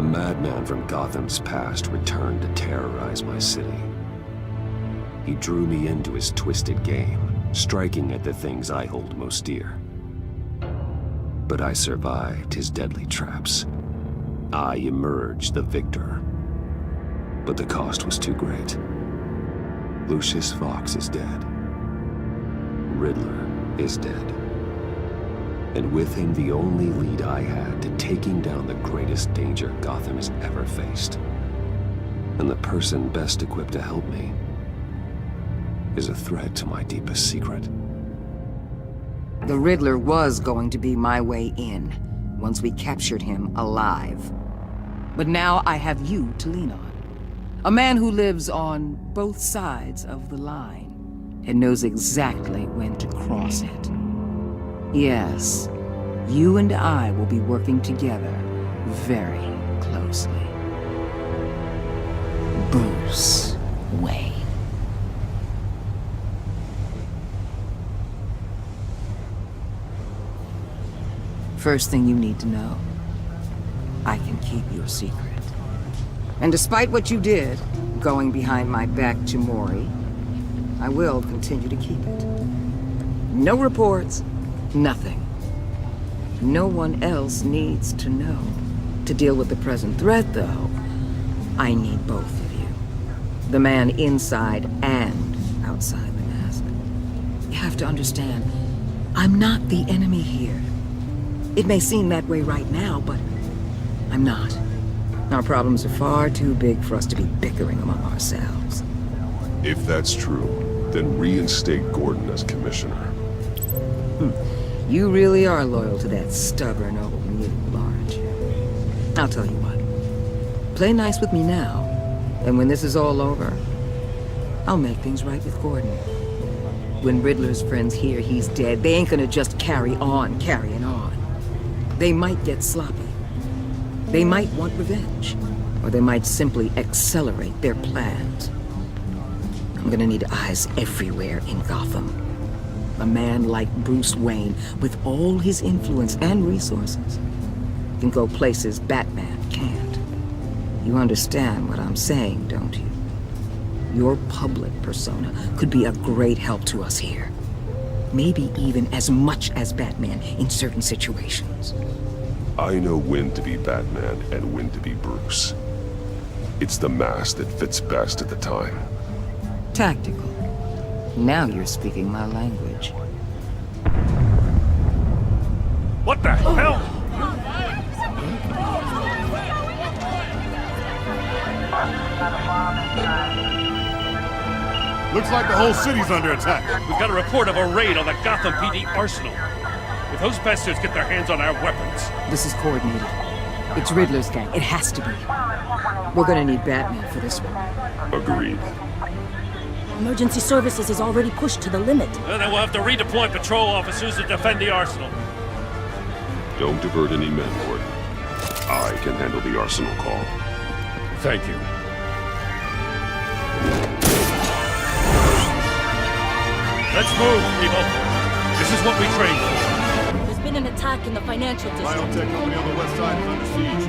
A madman from Gotham's past returned to terrorize my city. He drew me into his twisted game, striking at the things I hold most dear. But I survived his deadly traps. I emerged the victor. But the cost was too great. Lucius Fox is dead. Riddler is dead. And with him the only lead I had to taking down the greatest danger Gotham has ever faced. And the person best equipped to help me is a threat to my deepest secret. The Riddler was going to be my way in, once we captured him alive. But now I have you to lean on. A man who lives on both sides of the line, and knows exactly when to cross it. Yes, you and I will be working together very closely. Bruce Wayne. First thing you need to know, I can keep your secret. And despite what you did, going behind my back to Mori, I will continue to keep it. No reports, nothing. No one else needs to know. To deal with the present threat, though, I need both of you. The man inside and outside the mask. You have to understand, I'm not the enemy here. It may seem that way right now, but I'm not. Our problems are far too big for us to be bickering among ourselves. If that's true, then reinstate Gordon as commissioner. You really are loyal to that stubborn old mule, aren't you? I'll tell you what. Play nice with me now, and when this is all over, I'll make things right with Gordon. When Riddler's friends hear he's dead, they ain't gonna just carry on carrying on. They might get sloppy. They might want revenge, or they might simply accelerate their plans. I'm gonna need eyes everywhere in Gotham. A man like Bruce Wayne, with all his influence and resources, can go places Batman can't. You understand what I'm saying, don't you? Your public persona could be a great help to us here. Maybe even as much as Batman in certain situations. I know when to be Batman and when to be Bruce. It's the mask that fits best at the time. Tactical. Now you're speaking my language. What the hell? Looks like the whole city's under attack. We've got a report of a raid on the Gotham PD arsenal. If those bastards get their hands on our weapons... This is coordinated. It's Riddler's gang. It has to be. We're gonna need Batman for this one. Agreed. Emergency services is already pushed to the limit. Then we'll have to redeploy patrol officers to defend the arsenal. Don't divert any men, Gordon. I can handle the arsenal call. Thank you. Let's move, people. This is what we trained for. There's been an attack in the financial district. Biotech company on the west side is under siege.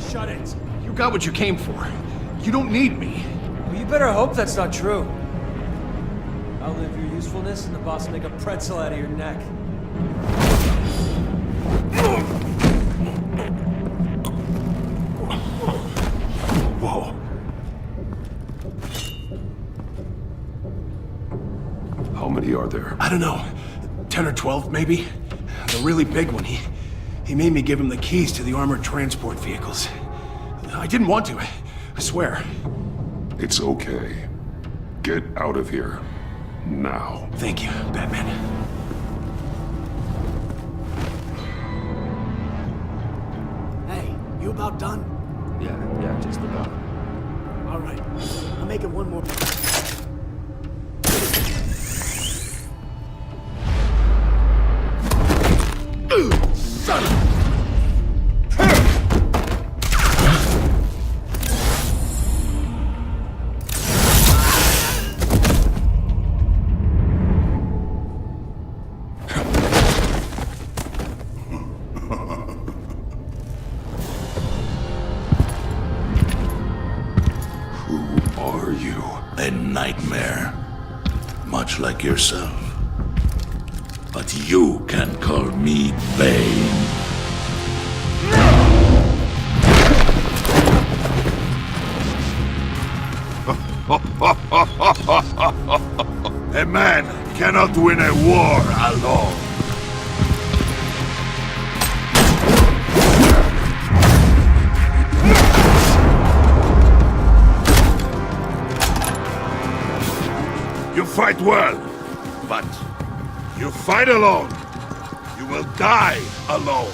Shut it. You got what you came for. You don't need me. Well, you better hope that's not true. I'll live your usefulness and the boss will make a pretzel out of your neck. Whoa. How many are there? I don't know. 10 or 12, maybe? The really big one, he made me give him the keys to the armored transport vehicles. I didn't want to, I swear. It's okay. Get out of here. Now. Thank you, Batman. Hey, you about done? Yeah, just about. All right. I'll make it one more. Son of... A nightmare, much like yourself. But you can call me Bane. A man cannot win a war alone. You fight well, but you fight alone. You will die alone.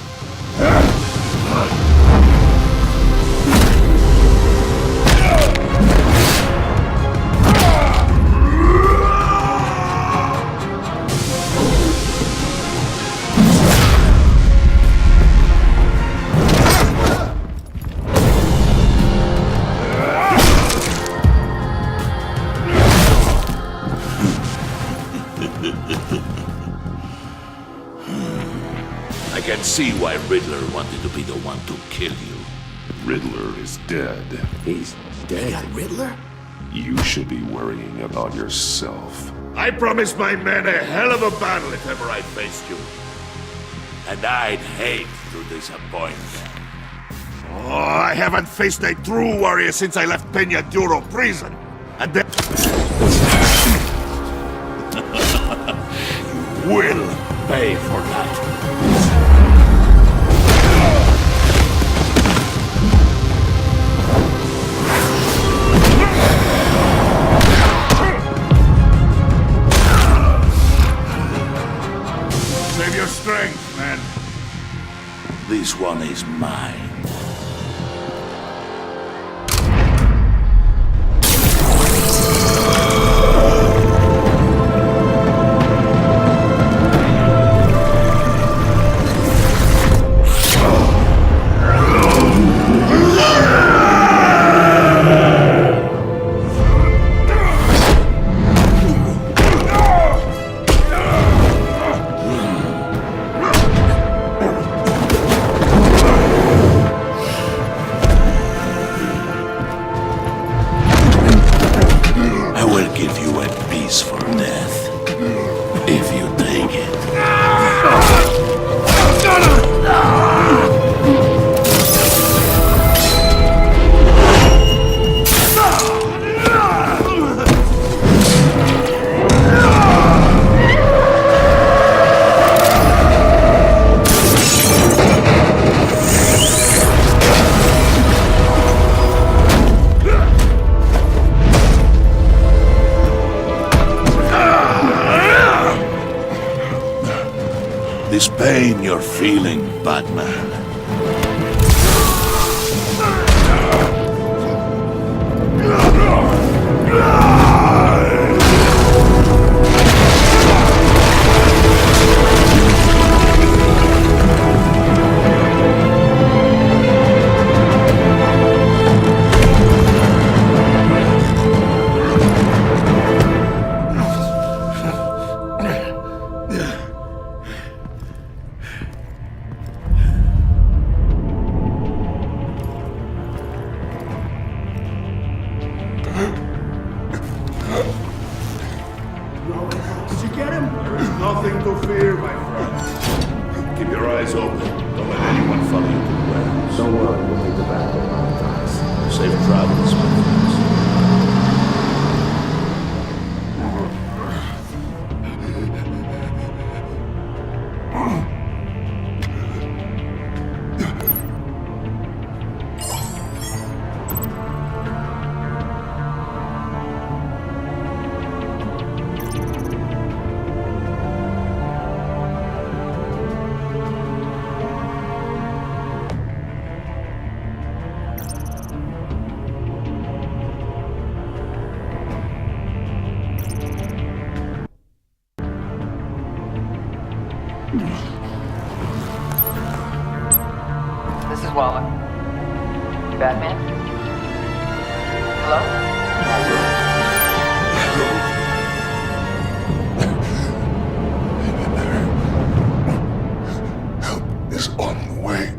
I can see why Riddler wanted to be the one to kill you. Riddler is dead. He's dead. Got Riddler? You should be worrying about yourself. I promised my men a hell of a battle if ever I faced you. And I'd hate to disappoint them. Oh, I haven't faced a true warrior since I left Peña Duro prison. And then... you will pay for that. Save your strength, man. This one is mine. For death, if you take it. This pain you're feeling, Batman. Did you get him? There is nothing to fear, my friend. Keep your eyes open. Don't let anyone follow you to the warehouse. Don't worry, we'll make the back a lot of times. Safe travels, my friends. Waller. Batman? Hello? Help is on the way.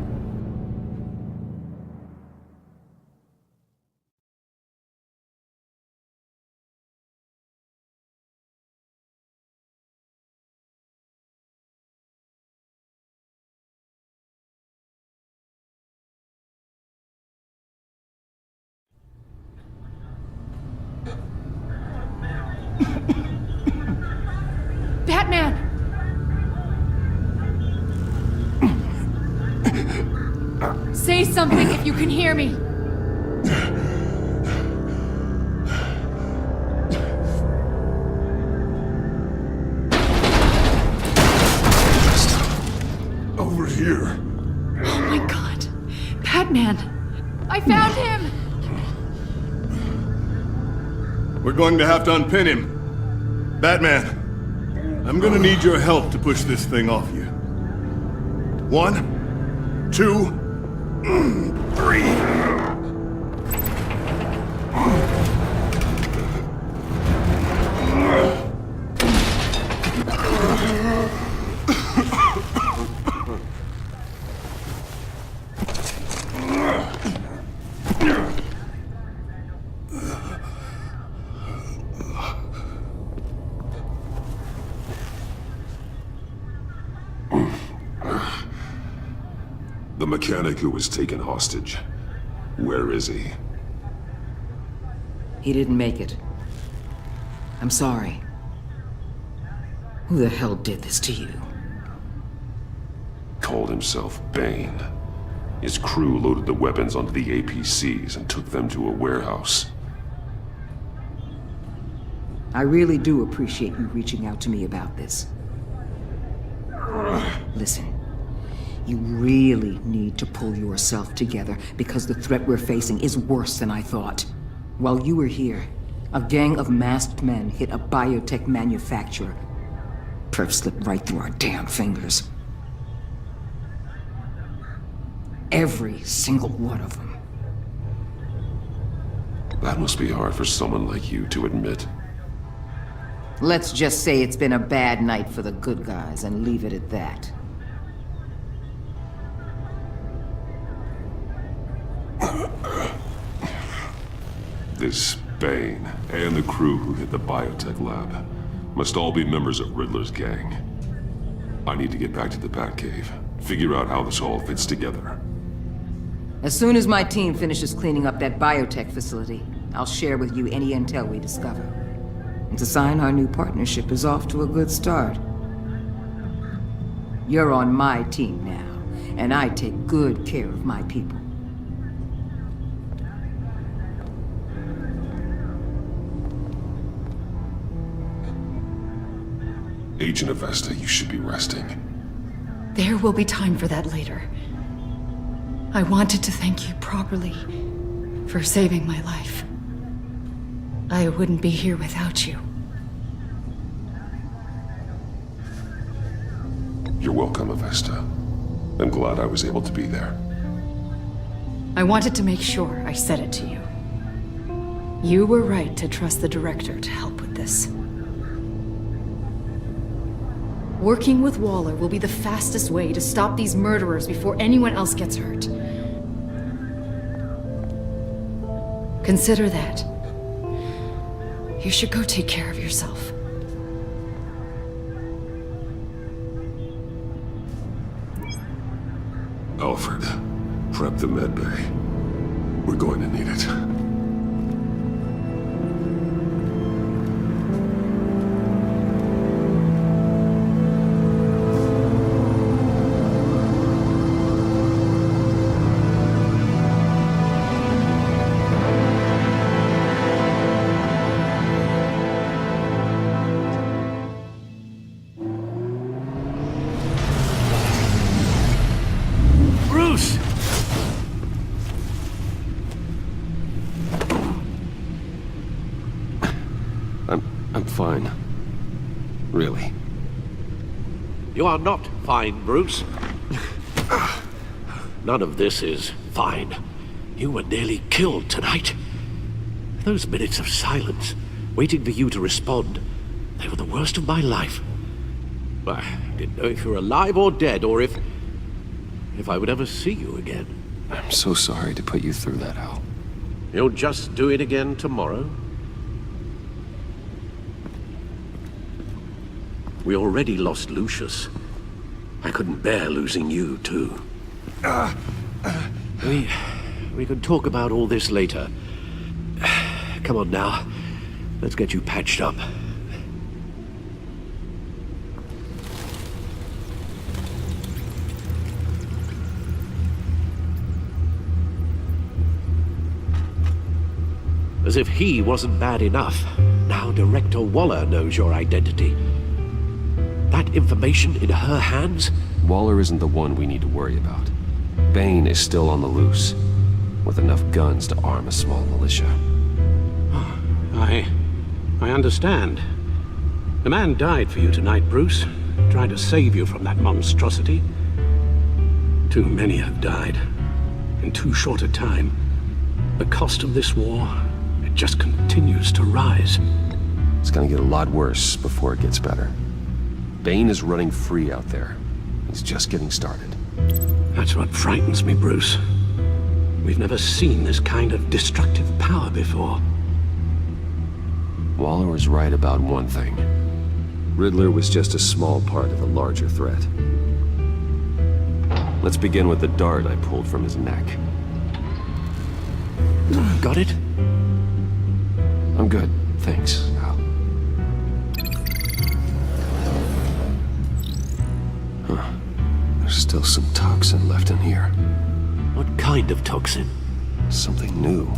Batman! Say something if you can hear me. Over here. Oh my god. Batman! I found him! We're going to have to unpin him. Batman, I'm gonna need your help to push this thing off you. 1, 2, 3. The mechanic who was taken hostage. Where is he? He didn't make it. I'm sorry. Who the hell did this to you? Called himself Bane. His crew loaded the weapons onto the APCs and took them to a warehouse. I really do appreciate you reaching out to me about this. Listen, you really need to pull yourself together because the threat we're facing is worse than I thought. While you were here, a gang of masked men hit a biotech manufacturer. Perf slipped right through our damn fingers. Every single one of them. That must be hard for someone like you to admit. Let's just say it's been a bad night for the good guys and leave it at that. This Bane and the crew who hit the biotech lab must all be members of Riddler's gang. I need to get back to the Batcave, figure out how this all fits together. As soon as my team finishes cleaning up that biotech facility, I'll share with you any intel we discover. And to sign our new partnership is off to a good start. You're on my team now, and I take good care of my people. Agent Avesta, you should be resting. There will be time for that later. I wanted to thank you properly for saving my life. I wouldn't be here without you. You're welcome, Avesta. I'm glad I was able to be there. I wanted to make sure I said it to you. You were right to trust the director to help with this. Working with Waller will be the fastest way to stop these murderers before anyone else gets hurt. Consider that. You should go take care of yourself. Alfred, prep the medbay. We're going to need it. Bruce! I'm fine. Really. You are not fine, Bruce. none of this is fine. You were nearly killed tonight. Those minutes of silence, waiting for you to respond, they were the worst of my life. I didn't know if you were alive or dead, or if I would ever see you again. I'm so sorry to put you through that, Al. You'll just do it again tomorrow? We already lost Lucius. I couldn't bear losing you, too. We can talk about all this later. Come on now. Let's get you patched up. As if he wasn't bad enough, now Director Waller knows your identity. That information in her hands? Waller isn't the one we need to worry about. Bane is still on the loose, with enough guns to arm a small militia. I understand. The man died for you tonight, Bruce. Tried to save you from that monstrosity. Too many have died. In too short a time. The cost of this war, it just continues to rise. It's gonna get a lot worse before it gets better. Bane is running free out there. He's just getting started. That's what frightens me, Bruce. We've never seen this kind of destructive power before. Waller was right about one thing. Riddler was just a small part of a larger threat. Let's begin with the dart I pulled from his neck. Got it? I'm good, thanks, Al. Huh. There's still some toxin left in here. What kind of toxin? Something new.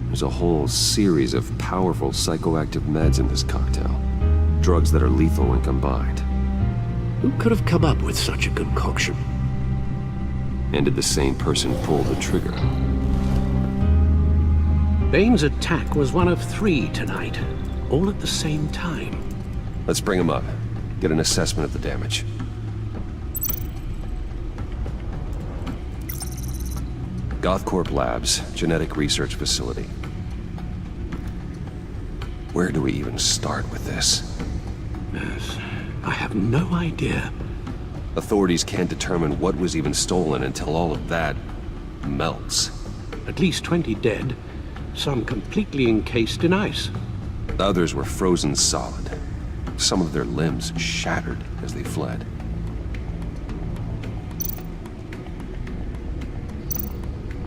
There's a whole series of powerful psychoactive meds in this cocktail. Drugs that are lethal when combined. Who could have come up with such a concoction? And did the same person pull the trigger? Bane's attack was one of 3 tonight, all at the same time. Let's bring him up. Get an assessment of the damage. Gothcorp Labs, genetic research facility. Where do we even start with this? Yes, I have no idea. Authorities can't determine what was even stolen until all of that melts. At least 20 dead, some completely encased in ice. Others were frozen solid. Some of their limbs shattered as they fled.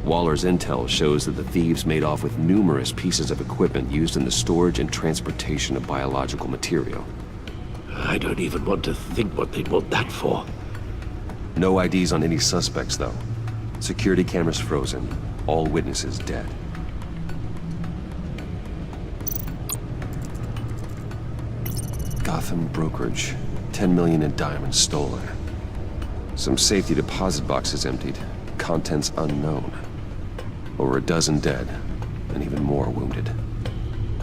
Waller's intel shows that the thieves made off with numerous pieces of equipment used in the storage and transportation of biological material. I don't even want to think what they'd want that for. No IDs on any suspects, though. Security cameras frozen. All witnesses dead. Gotham brokerage. 10 million in diamonds stolen. Some safety deposit boxes emptied. Contents unknown. Over a dozen dead, and even more wounded.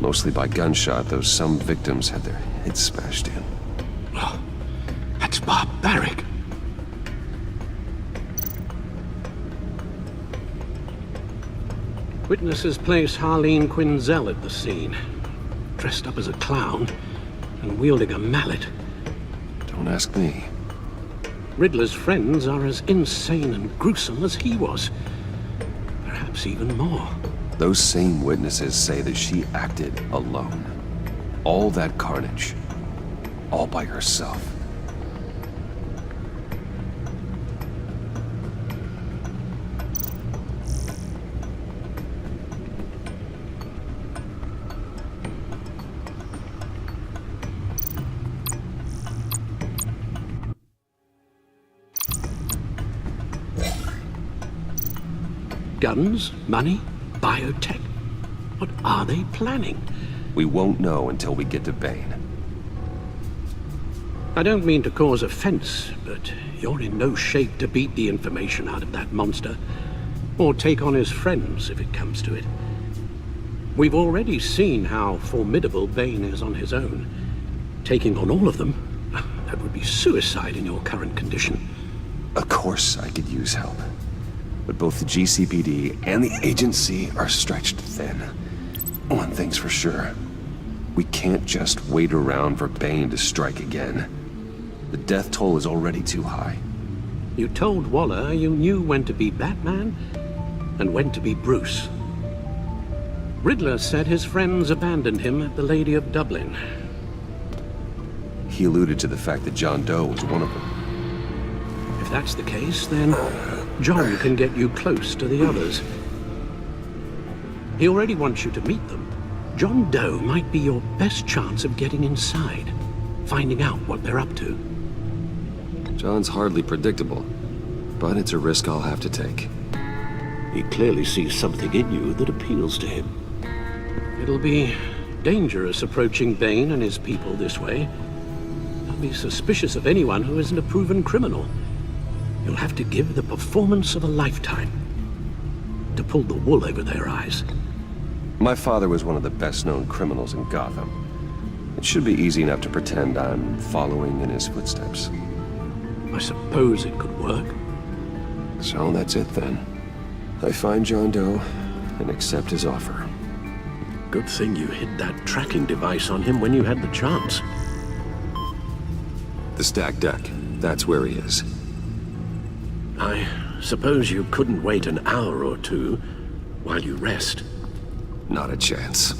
Mostly by gunshot, though some victims had their heads smashed in. Oh, that's barbaric. Witnesses place Harleen Quinzel at the scene, dressed up as a clown and wielding a mallet. Don't ask me. Riddler's friends are as insane and gruesome as he was. Perhaps even more. Those same witnesses say that she acted alone. All that carnage. All by herself. Guns, money, biotech. What are they planning? We won't know until we get to Bane. I don't mean to cause offense, but you're in no shape to beat the information out of that monster, or take on his friends if it comes to it. We've already seen how formidable Bane is on his own. Taking on all of them, that would be suicide in your current condition. Of course I could use help. But both the GCPD and the agency are stretched thin. One thing's for sure. We can't just wait around for Bane to strike again. The death toll is already too high. You told Waller you knew when to be Batman and when to be Bruce. Riddler said his friends abandoned him at the Lady of Dublin. He alluded to the fact that John Doe was one of them. If that's the case, then John can get you close to the others. He already wants you to meet them. John Doe might be your best chance of getting inside, finding out what they're up to. John's hardly predictable, but it's a risk I'll have to take. He clearly sees something in you that appeals to him. It'll be dangerous approaching Bane and his people this way. They'll be suspicious of anyone who isn't a proven criminal. You'll have to give the performance of a lifetime to pull the wool over their eyes. My father was one of the best-known criminals in Gotham. It should be easy enough to pretend I'm following in his footsteps. I suppose it could work. So that's it then. I find John Doe and accept his offer. Good thing you hid that tracking device on him when you had the chance. The stacked deck, that's where he is. I suppose you couldn't wait an hour or two while you rest. Not a chance.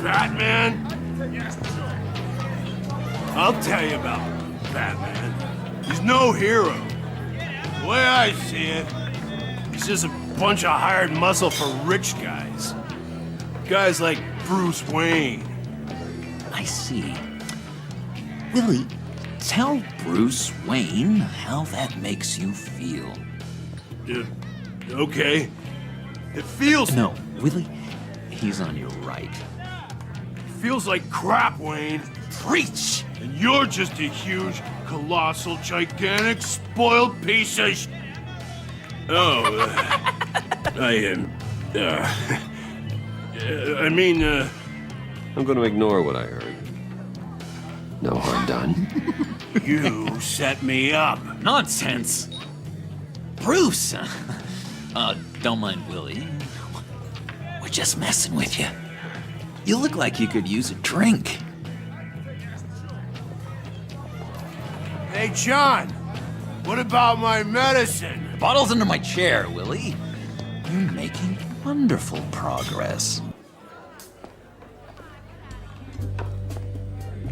Batman? I'll tell you about Batman. He's no hero. The way I see it, he's just a bunch of hired muscle for rich guys. Guys like Bruce Wayne. I see. Willie, tell Bruce Wayne how that makes you feel. Okay. It feels... No, Willie, he's on your right. Feels like crap, Wayne. Preach! And you're just a huge, colossal, gigantic, spoiled piece of Oh, I'm going to ignore what I heard. No harm done. You set me up. Nonsense! Bruce! Don't mind Willie. We're just messing with you. You look like you could use a drink. Hey, John. What about my medicine? Bottle's under my chair, Willie. You're making wonderful progress.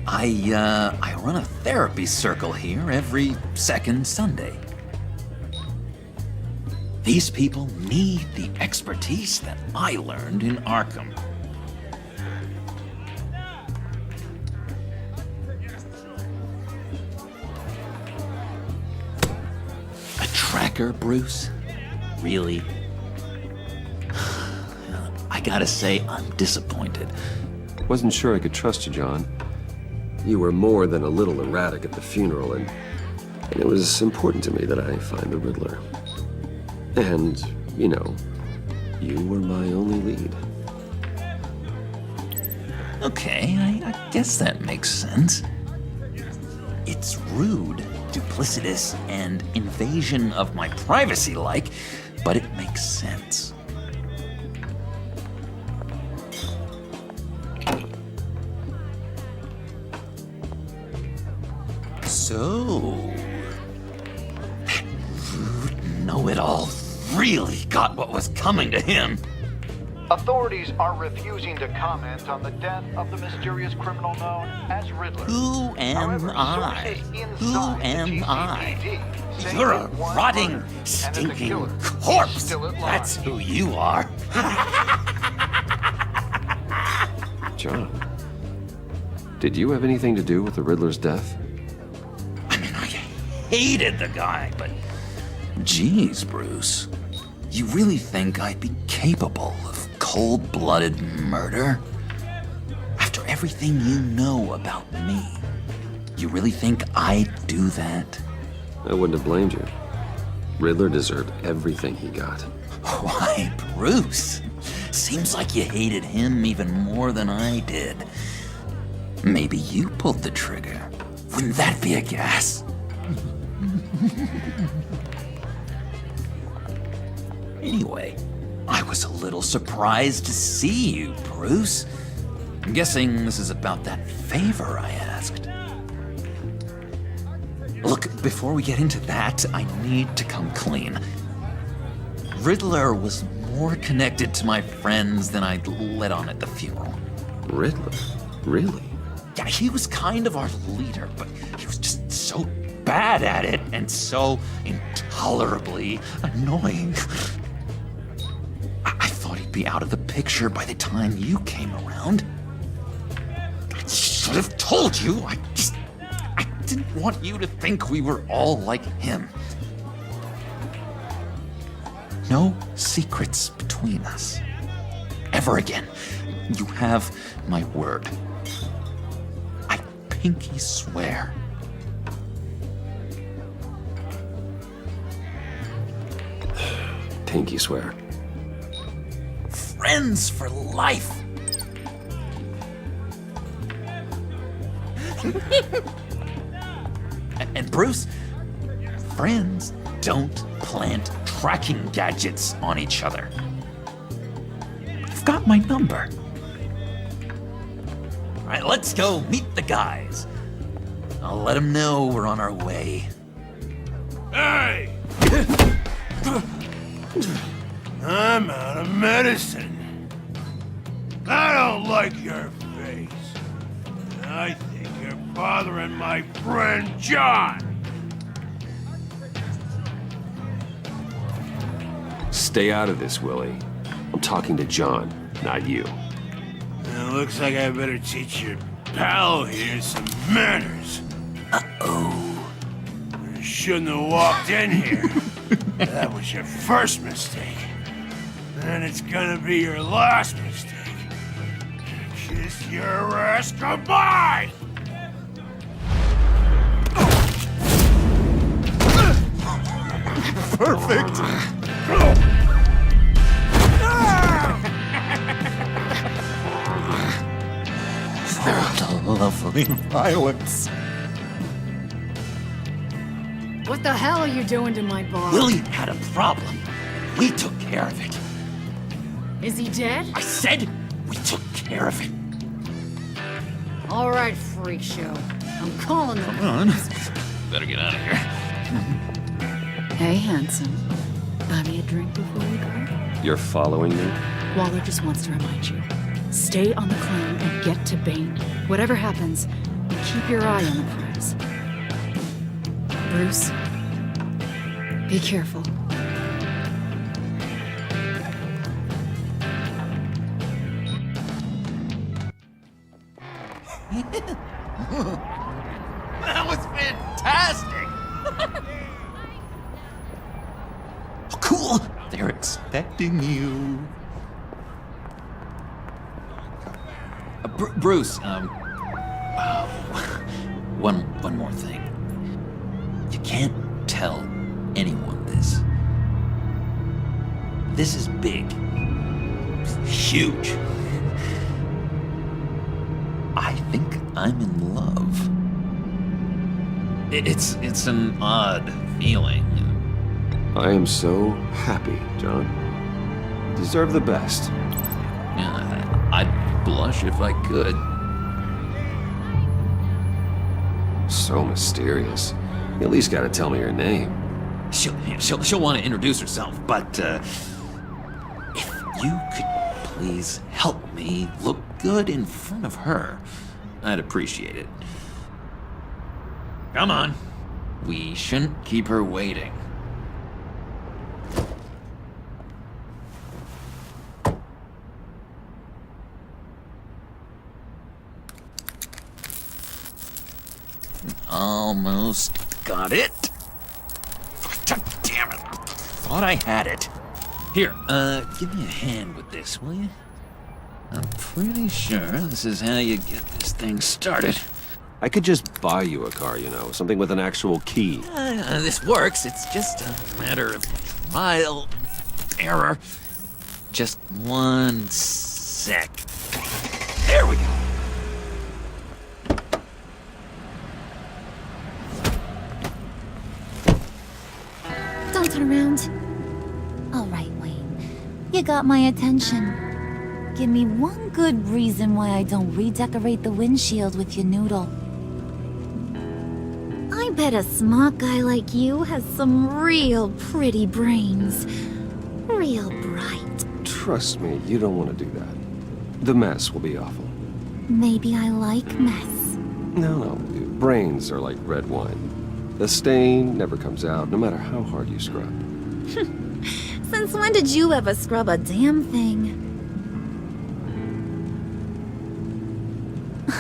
I run a therapy circle here every second Sunday. These people need the expertise that I learned in Arkham. A tracker, Bruce? Really? I gotta say, I'm disappointed. Wasn't sure I could trust you, John. You were more than a little erratic at the funeral, and it was important to me that I find the Riddler. And, you know, you were my only lead. Okay, I guess that makes sense. It's rude, duplicitous, and invasion of my privacy-like, but it makes sense. So, that rude know-it-all really got what was coming to him. Authorities are refusing to comment on the death of the mysterious criminal known as Riddler. Who am I? Who am I? You're a rotting, stinking corpse. That's who you are. John, did you have anything to do with the Riddler's death? Hated the guy, but geez, Bruce, you really think I'd be capable of cold-blooded murder? After everything you know about me, you really think I'd do that? I wouldn't have blamed you. Riddler deserved everything he got. Why, Bruce? Seems like you hated him even more than I did. Maybe you pulled the trigger. Wouldn't that be a gas? Anyway, I was a little surprised to see you, Bruce. I'm guessing this is about that favor I asked. Look, before we get into that, I need to come clean. Riddler was more connected to my friends than I'd let on at the funeral. Riddler? Really? Yeah, he was kind of our leader, but he was just so bad at it and so intolerably annoying. I thought he'd be out of the picture by the time you came around. I should have told you. I didn't want you to think we were all like him. No secrets between us. Ever again. You have my word. I pinky swear. Pinky swear. Friends for life. And Bruce, friends don't plant tracking gadgets on each other. You've got my number. All right, let's go meet the guys. I'll let them know we're on our way. Hey! I'm out of medicine. I don't like your face. I think you're bothering my friend John. Stay out of this, Willie. I'm talking to John, not you. It looks like I better teach your pal here some manners. Uh-oh. You shouldn't have walked in here. That was your first mistake. And it's gonna be your last mistake. Kiss your ass goodbye! Perfect! For the lovely violence. What the hell are you doing to my bar? Willie had a problem. We took care of it. Is he dead? I said we took care of it. All right, freak show. I'm calling them. Come on. Better get out of here. Hey, handsome. Buy me a drink before we go? You're following me? Waller just wants to remind you. Stay on the claim and get to Bane. Whatever happens, keep your eye on the prize. Bruce, be careful. That was fantastic! Cool! They're expecting you. Bruce, one more thing. You can't tell anyone this. This is big. Huge. I think I'm in love. It's an odd feeling. I am so happy, John. You deserve the best. Yeah, I'd blush if I could. So mysterious. You at least gotta tell me your name. She'll want to introduce herself, but if you could please help me look good in front of her, I'd appreciate it. Come on. We shouldn't keep her waiting. Almost got it. God damn it. Thought I had it. Here, give me a hand with this, will you? I'm pretty sure this is how you get this thing started. I could just buy you a car, you know, something with an actual key. This works. It's just a matter of trial error. Just one sec. There we go. Don't turn around. All right, Wayne. You got my attention. Give me one good reason why I don't redecorate the windshield with your noodle. I bet a smart guy like you has some real pretty brains. Real bright. Trust me, you don't want to do that. The mess will be awful. Maybe I like mess. No, brains are like red wine. The stain never comes out, no matter how hard you scrub. Since when did you ever scrub a damn thing?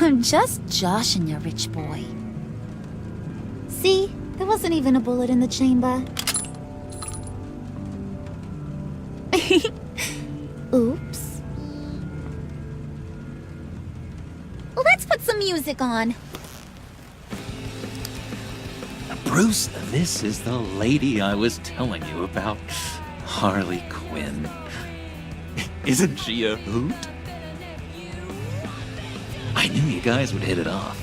I'm just joshing you, rich boy. See? There wasn't even a bullet in the chamber. Oops. Let's put some music on. Bruce, this is the lady I was telling you about. Harley Quinn. Isn't she a hoot? I knew you guys would hit it off.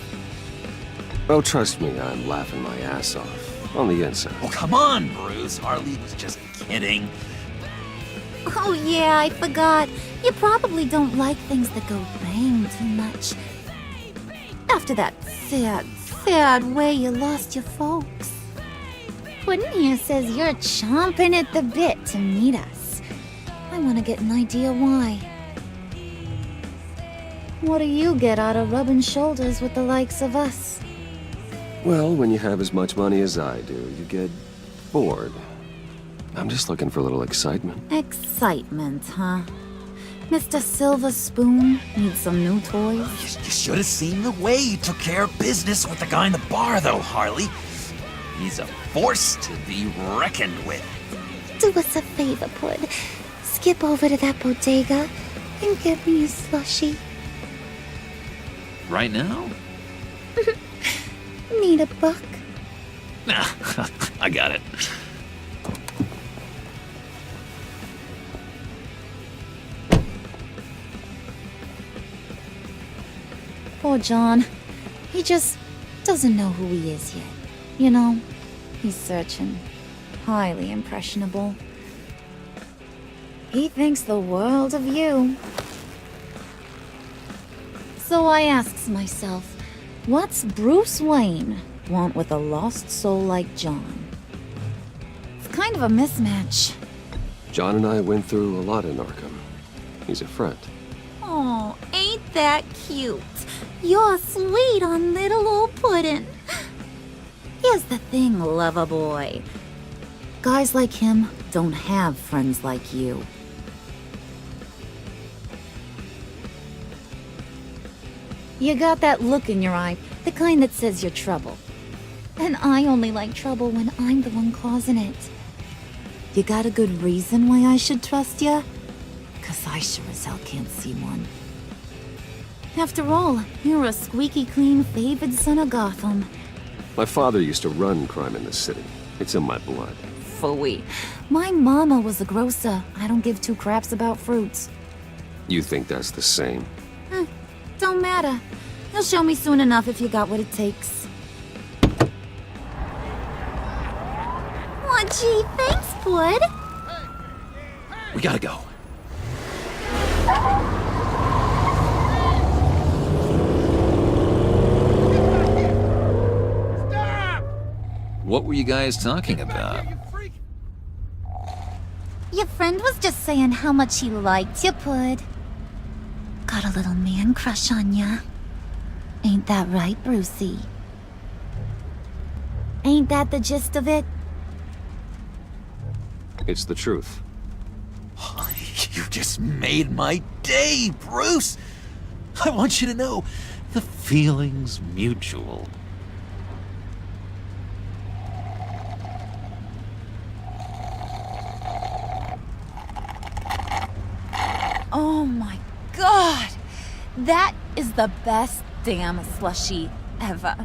Oh, trust me, I'm laughing my ass off. On the inside. Oh, come on, Bruce. Harley was just kidding. Oh yeah, I forgot. You probably don't like things that go bang too much. After that sad way you lost your folks. Puddin' here says you're chomping at the bit to meet us. I want to get an idea why. What do you get out of rubbing shoulders with the likes of us? Well, when you have as much money as I do, you get bored. I'm just looking for a little excitement. Excitement, huh? Mr. Silver Spoon needs some new toys? You should have seen the way he took care of business with the guy in the bar, though, Harley. He's a force to be reckoned with. Do us a favor, Pud. Skip over to that bodega and get me a slushie. Right now? Need a buck? Nah, I got it. Poor John. He just doesn't know who he is yet. You know, he's searching. Highly impressionable. He thinks the world of you. So I asks myself, what's Bruce Wayne want with a lost soul like John? It's kind of a mismatch. John and I went through a lot in Arkham. He's a friend. Oh, ain't that cute? You're sweet on little old Puddin'. Here's the thing, lover boy. Guys like him don't have friends like you. You got that look in your eye, the kind that says you're trouble. And I only like trouble when I'm the one causing it. You got a good reason why I should trust you? 'Cause I sure as hell can't see one. After all, you're a squeaky clean favored son of Gotham. My father used to run crime in this city. It's in my blood. Phooey. My mama was a grocer. I don't give two craps about fruits. You think that's the same? Don't matter. You'll show me soon enough if you got what it takes. Aw, gee, thanks, Bud. We gotta go. What were you guys talking about? Your friend was just saying how much he liked you, Pud. Got a little man crush on ya. Ain't that right, Brucey? Ain't that the gist of it? It's the truth. You just made my day, Bruce! I want you to know, the feeling's mutual. Oh my god! That is the best damn slushie ever.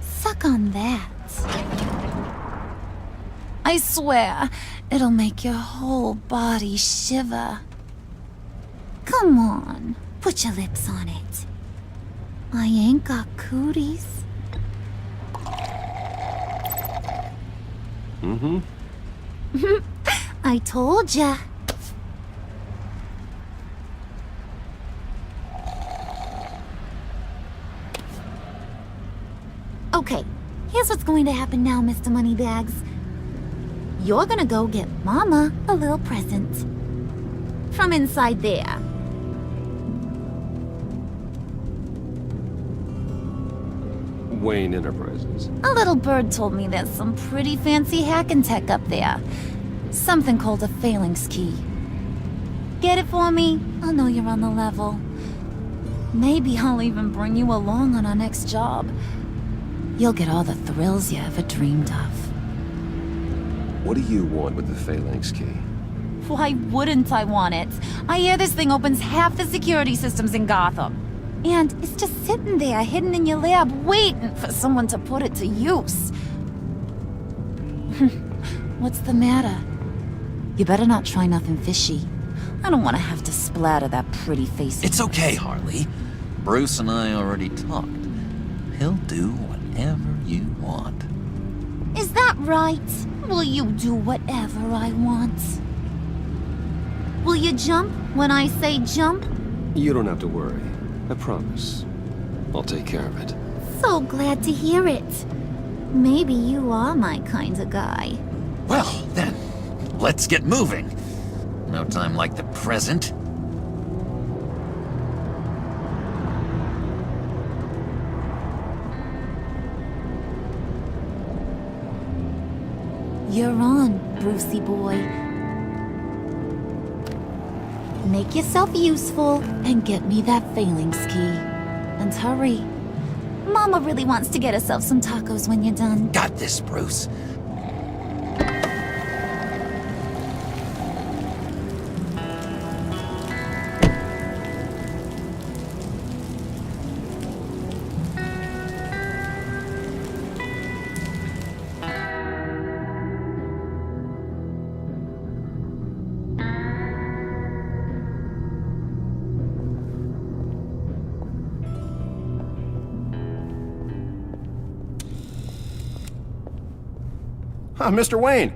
Suck on that. I swear, it'll make your whole body shiver. Come on, put your lips on it. I ain't got cooties. Mm-hmm. I told ya. Okay, here's what's going to happen now, Mr. Moneybags. You're gonna go get Mama a little present. From inside there. Wayne Enterprises. A little bird told me there's some pretty fancy hacking tech up there. Something called a phalanx key. Get it for me? I'll know you're on the level. Maybe I'll even bring you along on our next job. You'll get all the thrills you ever dreamed of. What do you want with the phalanx key? Why wouldn't I want it? I hear this thing opens half the security systems in Gotham. And it's just sitting there, hidden in your lab, waiting for someone to put it to use. What's the matter? You better not try nothing fishy. I don't want to have to splatter that pretty face. It's okay, Harley. Bruce and I already talked. He'll do whatever you want. Is that right? Will you do whatever I want? Will you jump when I say jump? You don't have to worry. I promise. I'll take care of it. So glad to hear it. Maybe you are my kind of guy. Well, then, let's get moving. No time like the present. You're on, Brucey boy. Make yourself useful and get me that phalanx key. And hurry. Mama really wants to get herself some tacos when you're done. Got this, Bruce. Mr. Wayne.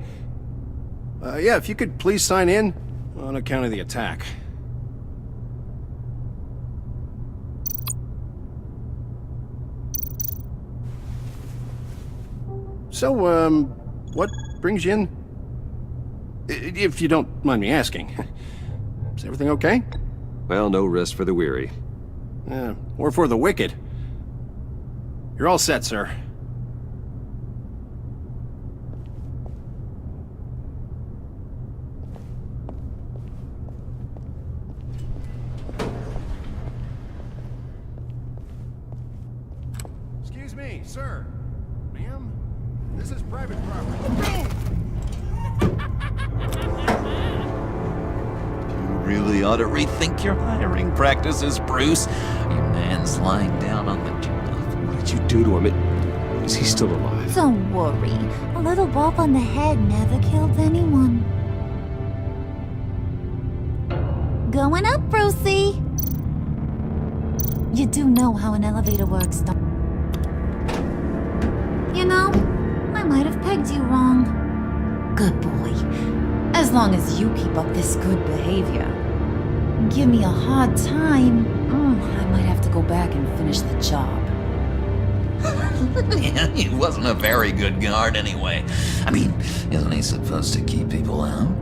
Yeah, if you could please sign in on account of the attack. So, what brings you in? If you don't mind me asking. Is everything okay? Well, no rest for the weary. Or for the wicked. You're all set, sir. Excuse me, sir. Ma'am? This is private property. You really ought to rethink your hiring practices, Bruce. Your man's lying down on the job. What did you do to him? Is he still alive? Don't worry. A little bump on the head never killed anyone. Going up, Brucey. You do know how an elevator works, don't you? You know, I might have pegged you wrong. Good boy. As long as you keep up this good behavior. Give me a hard time, I might have to go back and finish the job. Yeah, he wasn't a very good guard anyway. I mean, isn't he supposed to keep people out?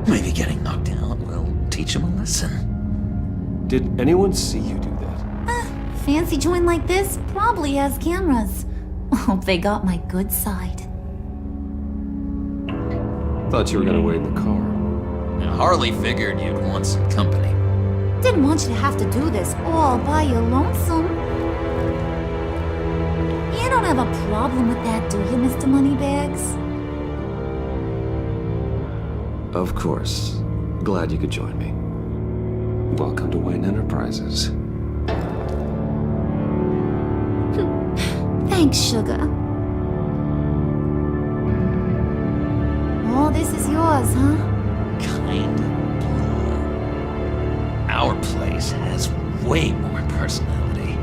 Maybe getting knocked out will teach him a lesson. Did anyone see you do that? Fancy joint like this probably has cameras. Hope they got my good side. Thought you were gonna wait in the car. Now, Harley figured you'd want some company. Didn't want you to have to do this all by your lonesome. You don't have a problem with that, do you, Mr. Moneybags? Of course. Glad you could join me. Welcome to Wayne Enterprises. Thanks, sugar. all this is yours, huh? Kind of. Our place has way more personality.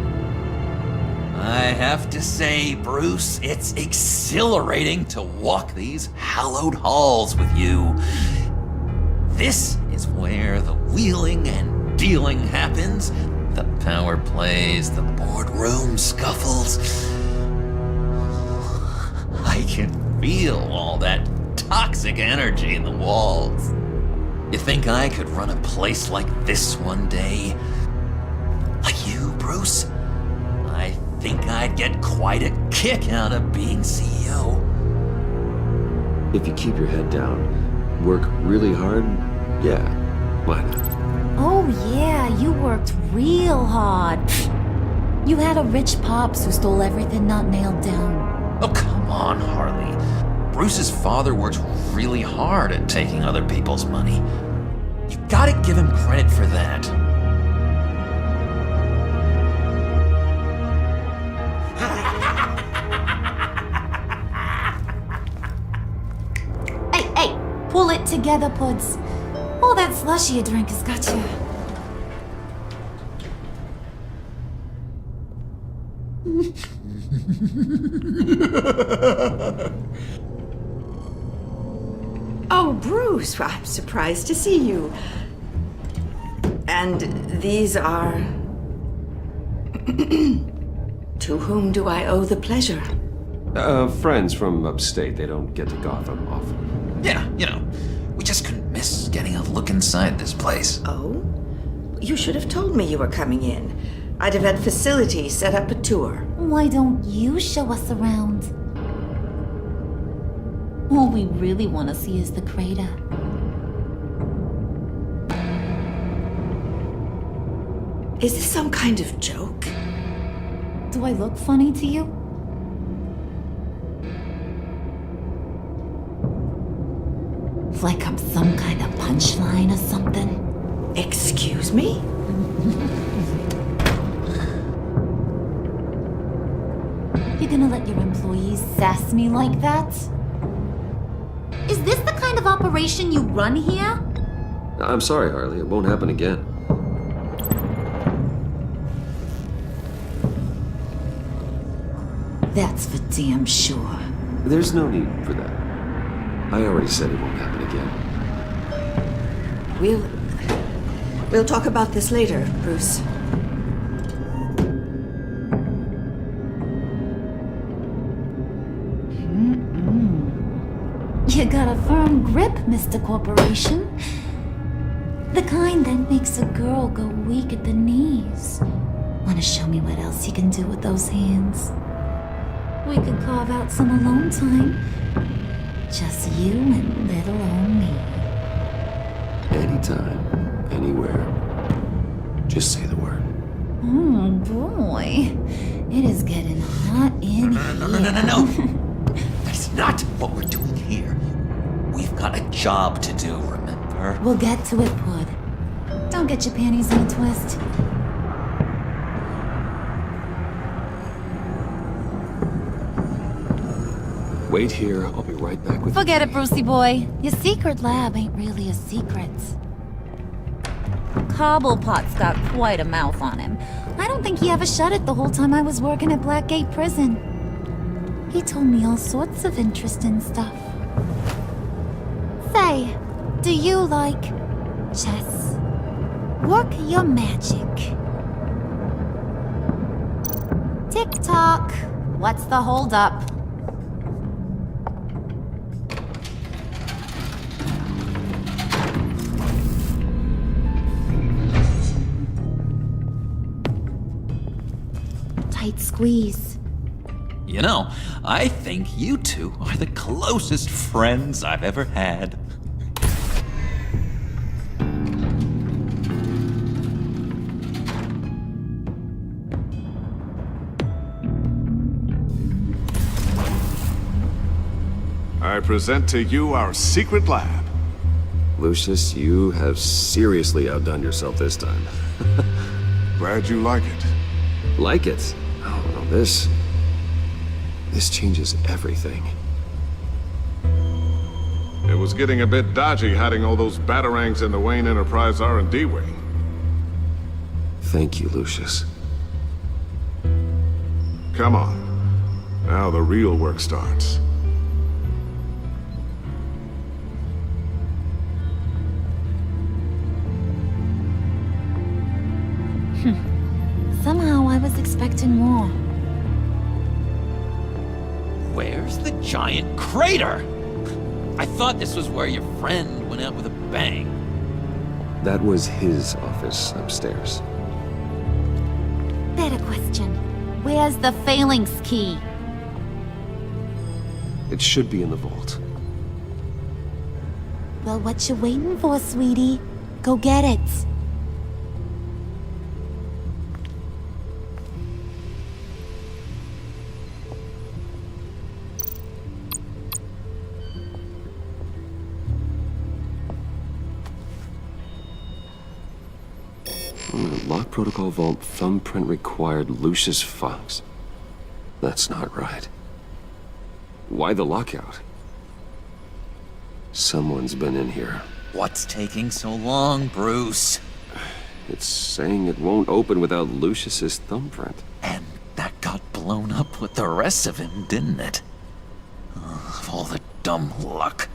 I have to say, Bruce, it's exhilarating to walk these hallowed halls with you. This is where the wheeling and dealing happens. The power plays, the boardroom scuffles. I can feel all that toxic energy in the walls. You think I could run a place like this one day? Like you, Bruce? I think I'd get quite a kick out of being CEO. If you keep your head down, work really hard, yeah, why not? Oh yeah, you worked real hard. You had a rich pops who stole everything not nailed down. Oh, come on, Harley. Bruce's father worked really hard at taking other people's money. You gotta give him credit for that. Hey, pull it together, Puds. All that slushy you drink has got you. Oh, Bruce, I'm surprised to see you. And these are... To whom do I owe the pleasure? Friends from upstate. They don't get to Gotham often. Yeah, you know, we just couldn't miss getting a look inside this place. Oh? You should have told me you were coming in. I'd have had facilities set up a tour. Why don't you show us around? All we really want to see is the crater. Is this some kind of joke? Do I look funny to you? Like I'm some kind of punchline or something? Excuse me? You're gonna let your employees sass me like that? Is this the kind of operation you run here? I'm sorry, Harley. It won't happen again. That's for damn sure. There's no need for that. I already said it won't happen again. We'll talk about this later, Bruce. You got a firm grip, Mr. Corporation. The kind that makes a girl go weak at the knees. Wanna show me what else you can do with those hands? We could carve out some alone time. Just you and little old me. Anytime, anywhere. Just say the word. Oh boy. It is getting hot in here. No. That's not what we're doing here. We've got a job to do, remember? We'll get to it, Pud. Don't get your panties in a twist. Wait here. I'll be right back with Forget it, Brucey boy. Your secret lab ain't really a secret. Cobblepot's got quite a mouth on him. I don't think he ever shut it the whole time I was working at Blackgate Prison. He told me all sorts of interesting stuff. Say, do you like chess? Work your magic. Tick-tock. What's the holdup? Tight squeeze. You know, I think you two are the closest friends I've ever had. I present to you our secret lab. Lucius, you have seriously outdone yourself this time. Glad you like it. Like it? Oh, no, this changes everything. It was getting a bit dodgy hiding all those batarangs in the Wayne Enterprise R&D wing. Thank you, Lucius. Come on. Now the real work starts. Somehow I was expecting more. Where's the giant crater? I thought this was where your friend went out with a bang. That was his office upstairs. Better question. Where's the phalanx key? It should be in the vault. Well, what you waiting for, sweetie? Go get it. Lock protocol vault thumbprint required Lucius Fox. That's not right. Why the lockout? Someone's been in here. What's taking so long, Bruce? It's saying it won't open without Lucius's thumbprint. And that got blown up with the rest of him, didn't it? Of all the dumb luck.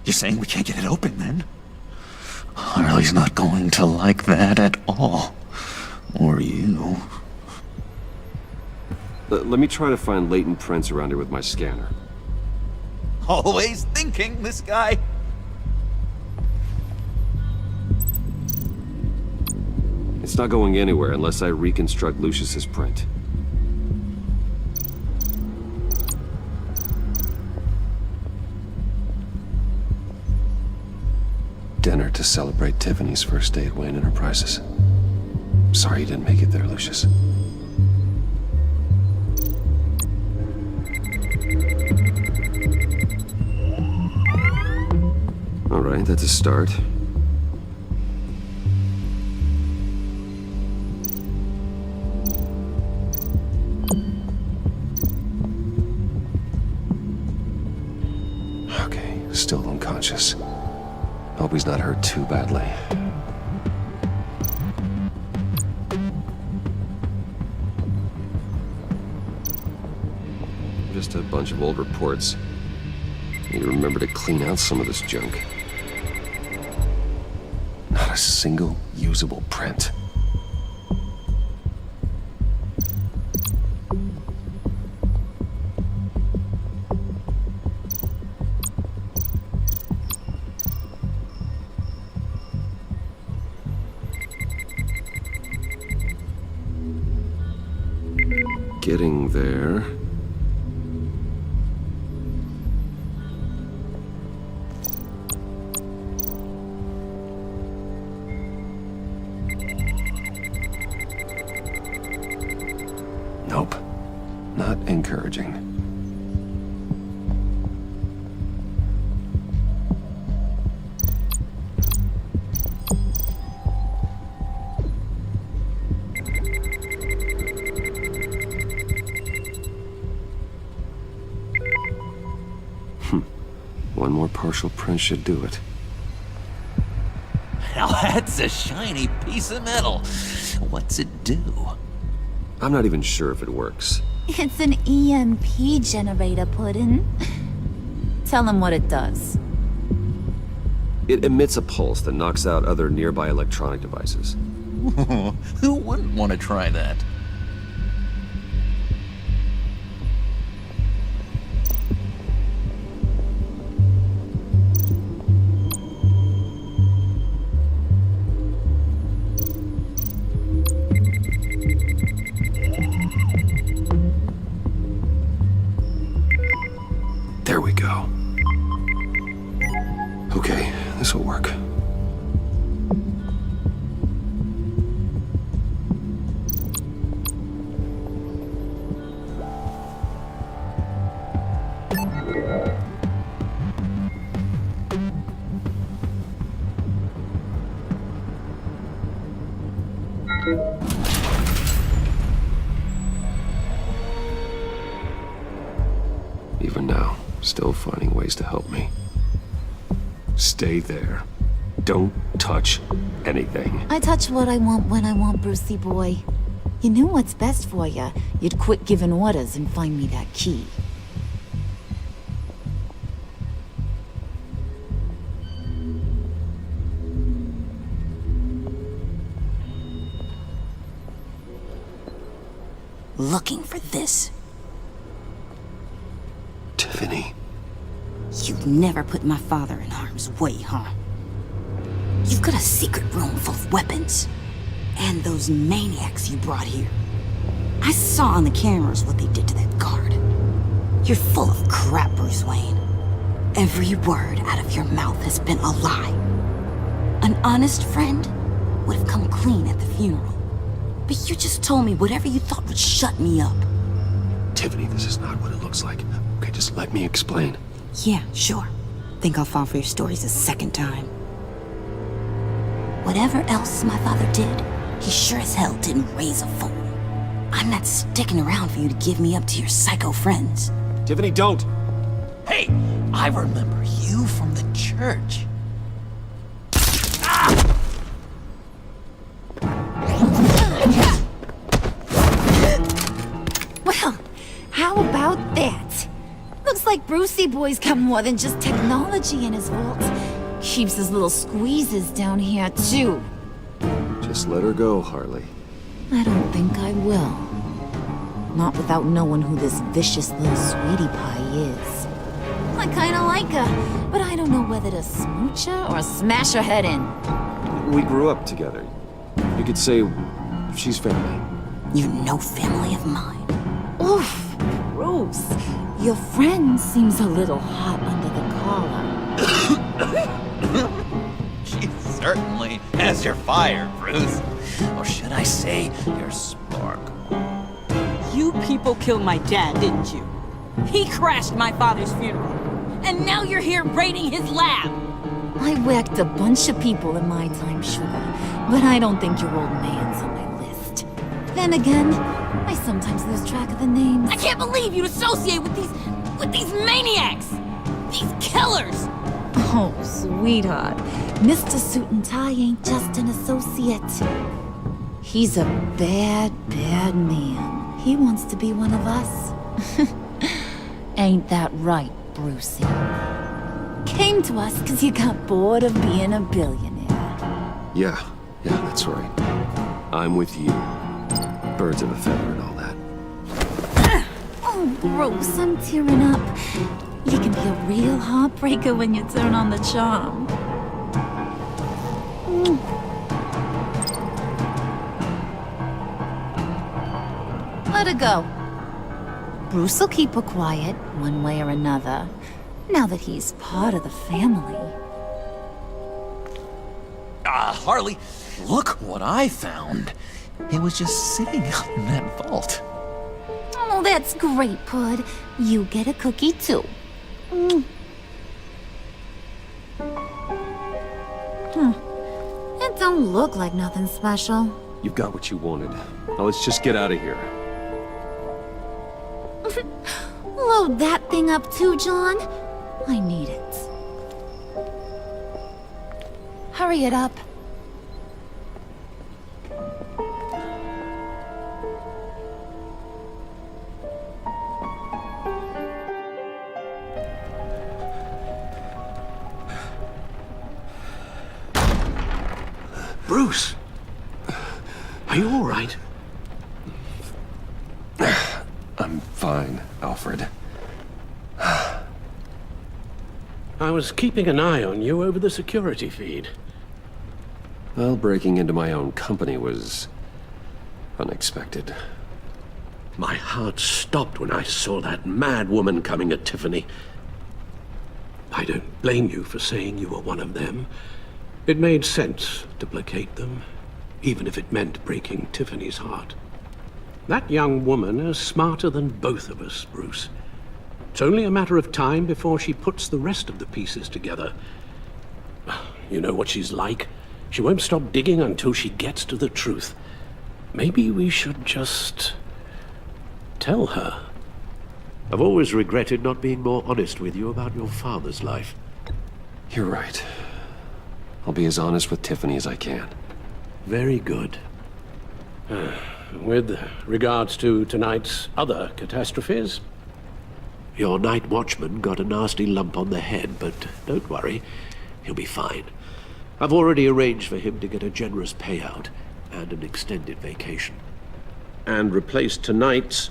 You're saying we can't get it open, then? Harley's not going to like that at all. Or you. Let me try to find latent prints around here with my scanner. Always thinking, this guy. It's not going anywhere unless I reconstruct Lucius's print. Dinner to celebrate Tiffany's first day at Wayne Enterprises. Sorry you didn't make it there, Lucius. All right, that's a start. Okay, still unconscious. Hope he's not hurt too badly. Just a bunch of old reports. Need to remember to clean out some of this junk. Not a single usable print. Getting there. Nope. Not encouraging. One more partial print should do it. Now that's a shiny piece of metal. What's it do? I'm not even sure if it works. It's an EMP generator, Puddin'. Tell him what it does. It emits a pulse that knocks out other nearby electronic devices. Who wouldn't want to try that? There we go. Okay, this will work. Even now, still finding ways to help me. Stay there. Don't touch anything. I touch what I want when I want, Brucey boy. You knew what's best for you. You'd quit giving orders and find me that key. Looking for this. Tiffany. You've never put my father in harm's way, huh? You've got a secret room full of weapons. And those maniacs you brought here. I saw on the cameras what they did to that guard. You're full of crap, Bruce Wayne. Every word out of your mouth has been a lie. An honest friend would have come clean at the funeral. But you just told me whatever you thought would shut me up. Tiffany, this is not what it looks like. Okay, just let me explain. Yeah, sure. Think I'll fall for your stories a second time. Whatever else my father did, he sure as hell didn't raise a fool. I'm not sticking around for you to give me up to your psycho friends. Tiffany, don't! Hey, I remember you from the church. Well, how about that? Looks like Brucey boy's got more than just technology in his vault. Keeps his little squeezes down here, too. Just let her go, Harley. I don't think I will. Not without knowing who this vicious little sweetie pie is. I kinda like her, but I don't know whether to smooch her or smash her head in. We grew up together. You could say she's family. You're no family of mine. Oof, Bruce. Your friend seems a little hot under the collar. She certainly has your fire, Bruce. Or should I say, your spark. You people killed my dad, didn't you? He crashed my father's funeral. And now you're here raiding his lab. I whacked a bunch of people in my time, sugar. But I don't think your old man's on my list. Then again, I sometimes lose track of the names. I can't believe you'd associate with these maniacs! These killers! Oh, sweetheart. Mr. Suit and Tie ain't just an associate. He's a bad, bad man. He wants to be one of us. Ain't that right, Brucey? Came to us because you got bored of being a billionaire. Yeah, that's right. I'm with you. Birds of a feather and all that. Oh, Bruce, I'm tearing up. You can be a real heartbreaker when you turn on the charm. Let her go. Bruce will keep her quiet, one way or another, now that he's part of the family. Harley, look what I found. It was just sitting out in that vault. Oh, that's great, Pud. You get a cookie, too. It don't look like nothing special. You've got what you wanted. Now let's just get out of here. Load that thing up too, John. I need it. Hurry it up. Bruce! Are you all right? I'm fine, Alfred. I was keeping an eye on you over the security feed. Well, breaking into my own company was unexpected. My heart stopped when I saw that mad woman coming at Tiffany. I don't blame you for saying you were one of them. It made sense to placate them, even if it meant breaking Tiffany's heart. That young woman is smarter than both of us, Bruce. It's only a matter of time before she puts the rest of the pieces together. You know what she's like. She won't stop digging until she gets to the truth. Maybe we should just tell her. I've always regretted not being more honest with you about your father's life. You're right. I'll be as honest with Tiffany as I can. Very good. With regards to tonight's other catastrophes, your night watchman got a nasty lump on the head, but don't worry, he'll be fine. I've already arranged for him to get a generous payout and an extended vacation. And replaced tonight's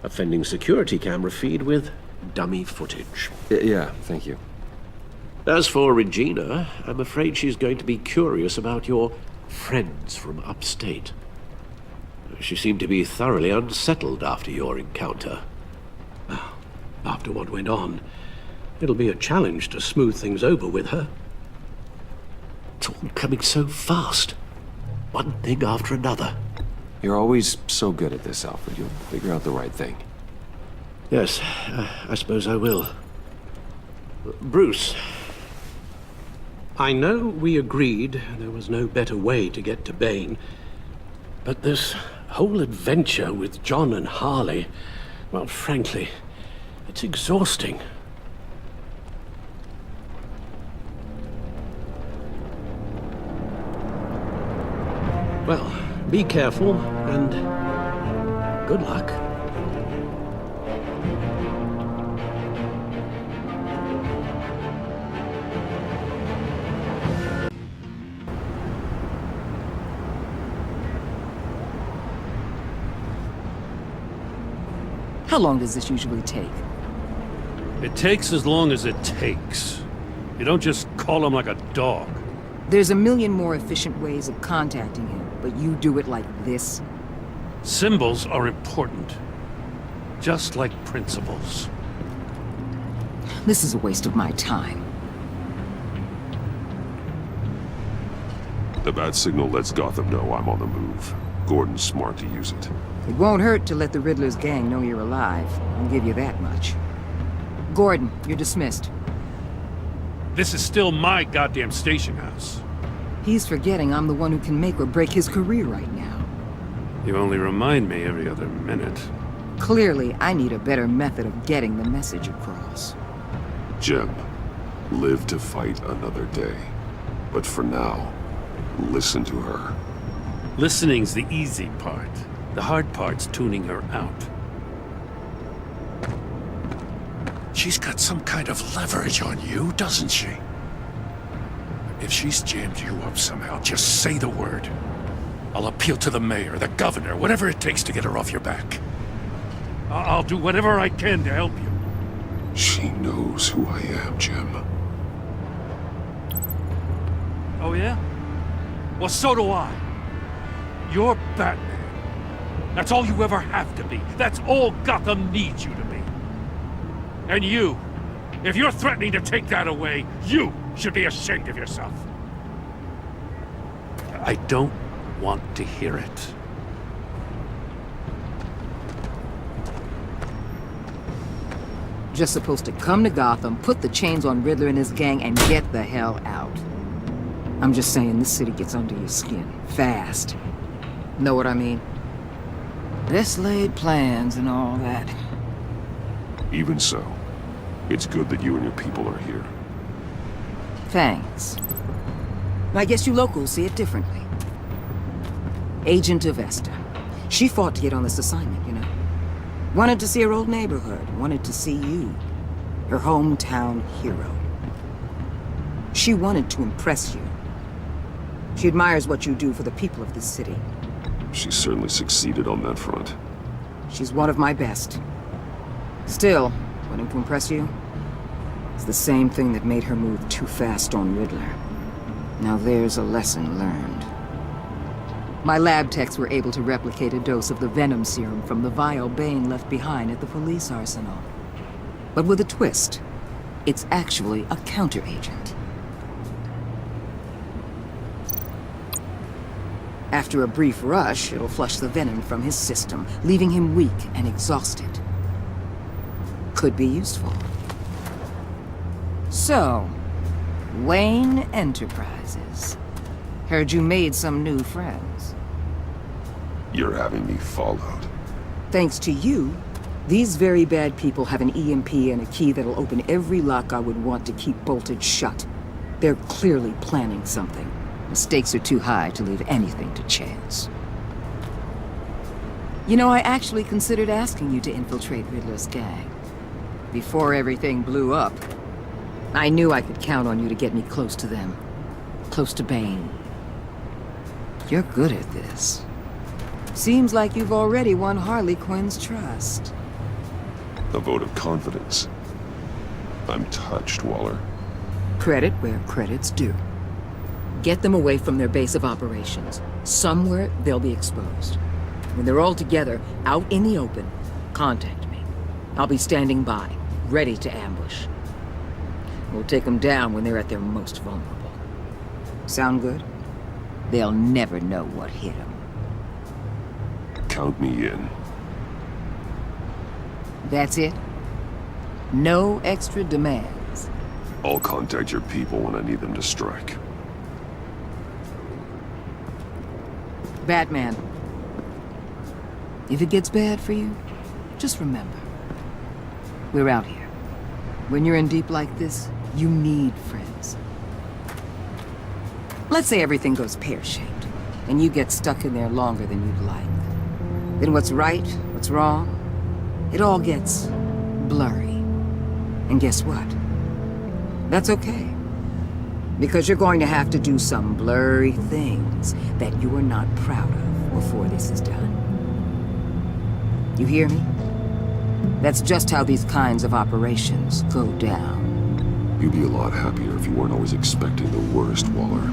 offending security camera feed with dummy footage. Yeah, thank you. As for Regina, I'm afraid she's going to be curious about your friends from upstate. She seemed to be thoroughly unsettled after your encounter. After what went on, it'll be a challenge to smooth things over with her. It's all coming so fast. One thing after another. You're always so good at this, Alfred. You'll figure out the right thing. Yes, I suppose I will. Bruce, I know we agreed there was no better way to get to Bane, but this whole adventure with John and Harley, well, frankly, it's exhausting. Well, be careful, and good luck. How long does this usually take? It takes as long as it takes. You don't just call him like a dog. There's a million more efficient ways of contacting him, but you do it like this? Symbols are important. Just like principles. This is a waste of my time. The bat signal lets Gotham know I'm on the move. Gordon's smart to use it. It won't hurt to let the Riddler's gang know you're alive. I'll give you that much. Gordon, you're dismissed. This is still my goddamn station house. He's forgetting I'm the one who can make or break his career right now. You only remind me every other minute. Clearly, I need a better method of getting the message across. Jim, live to fight another day. But for now, listen to her. Listening's the easy part. The hard part's tuning her out. She's got some kind of leverage on you, doesn't she? If she's jammed you up somehow, just say the word. I'll appeal to the mayor, the governor, whatever it takes to get her off your back. I'll do whatever I can to help you. She knows who I am, Jim. Oh yeah? Well, so do I. You're Batman. That's all you ever have to be. That's all Gotham needs you to be. And you, if you're threatening to take that away, you should be ashamed of yourself. I don't want to hear it. Just supposed to come to Gotham, put the chains on Riddler and his gang, and get the hell out. I'm just saying, this city gets under your skin. Fast. Know what I mean? Best laid plans and all that. Even so, it's good that you and your people are here. Thanks. I guess you locals see it differently. Agent Avesta. She fought to get on this assignment, you know. Wanted to see her old neighborhood. Wanted to see you. Her hometown hero. She wanted to impress you. She admires what you do for the people of this city. She certainly succeeded on that front. She's one of my best. Still, wanting to impress you? It's the same thing that made her move too fast on Riddler. Now there's a lesson learned. My lab techs were able to replicate a dose of the venom serum from the vial Bane left behind at the police arsenal. But with a twist. It's actually a counter-agent. After a brief rush, it'll flush the venom from his system, leaving him weak and exhausted. Could be useful. So, Wayne Enterprises. Heard you made some new friends. You're having me followed. Thanks to you, these very bad people have an EMP and a key that'll open every lock I would want to keep bolted shut. They're clearly planning something. The stakes are too high to leave anything to chance. You know, I actually considered asking you to infiltrate Riddler's gang. Before everything blew up, I knew I could count on you to get me close to them. Close to Bane. You're good at this. Seems like you've already won Harley Quinn's trust. A vote of confidence. I'm touched, Waller. Credit where credit's due. Get them away from their base of operations. Somewhere they'll be exposed. When they're all together, out in the open, contact me. I'll be standing by, ready to ambush. We'll take them down when they're at their most vulnerable. Sound good? They'll never know what hit them. Count me in. That's it? No extra demands? I'll contact your people when I need them to strike. Batman. If it gets bad for you, just remember. We're out here. When you're in deep like this, you need friends. Let's say everything goes pear-shaped, and you get stuck in there longer than you'd like. Then what's right, what's wrong, it all gets blurry. And guess what? That's okay. Because you're going to have to do some blurry things that you are not proud of before this is done. You hear me? That's just how these kinds of operations go down. You'd be a lot happier if you weren't always expecting the worst, Waller.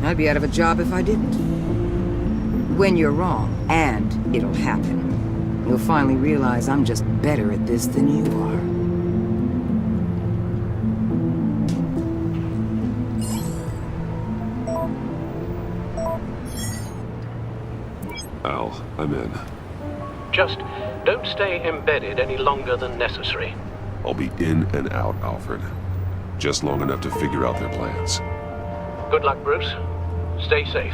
I'd be out of a job if I didn't. When you're wrong, and it'll happen, you'll finally realize I'm just better at this than you are. Al, I'm in. Just don't stay embedded any longer than necessary. I'll be in and out, Alfred. Just long enough to figure out their plans. Good luck, Bruce. Stay safe.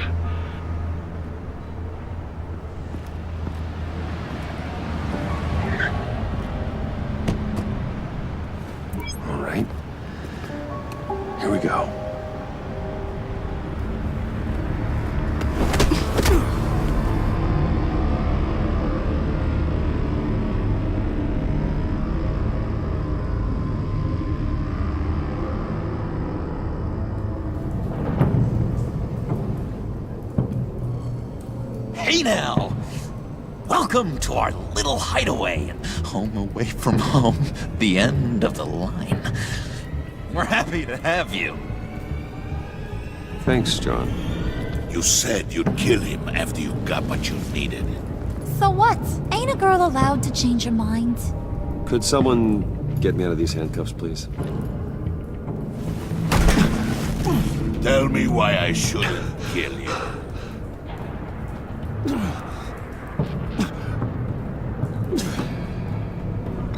All right. Here we go. Hey now! Welcome to our little hideaway and home away from home, the end of the line. We're happy to have you. Thanks, John. You said you'd kill him after you got what you needed. So what? Ain't a girl allowed to change her mind? Could someone get me out of these handcuffs, please? Tell me why I shouldn't kill you.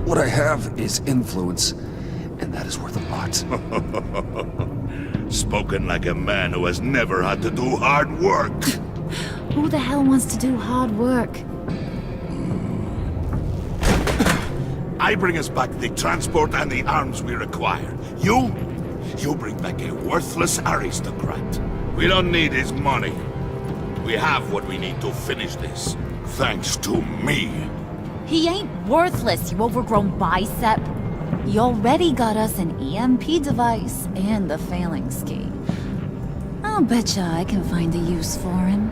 What I have is influence, and that is worth a lot. Spoken like a man who has never had to do hard work. Who the hell wants to do hard work? I bring us back the transport and the arms we require. You bring back a worthless aristocrat. We don't need his money. We have what we need to finish this, thanks to me. He ain't worthless, you overgrown bicep. You already got us an EMP device and the phalanx key. I'll betcha I can find a use for him.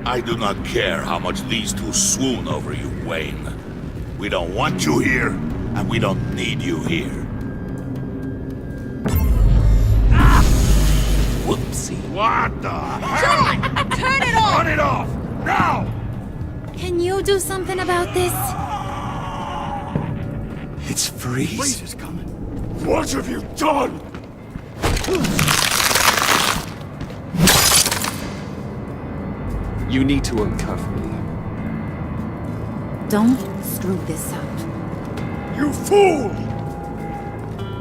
I do not care how much these two swoon over you, Wayne. We don't want you here, and we don't need you here. Whoopsie. What the hell? John! Turn it off! Turn it off! Now! Can you do something about this? It's Freeze. Freeze is coming. What have you done? You need to uncuff me. Don't screw this up. You fool!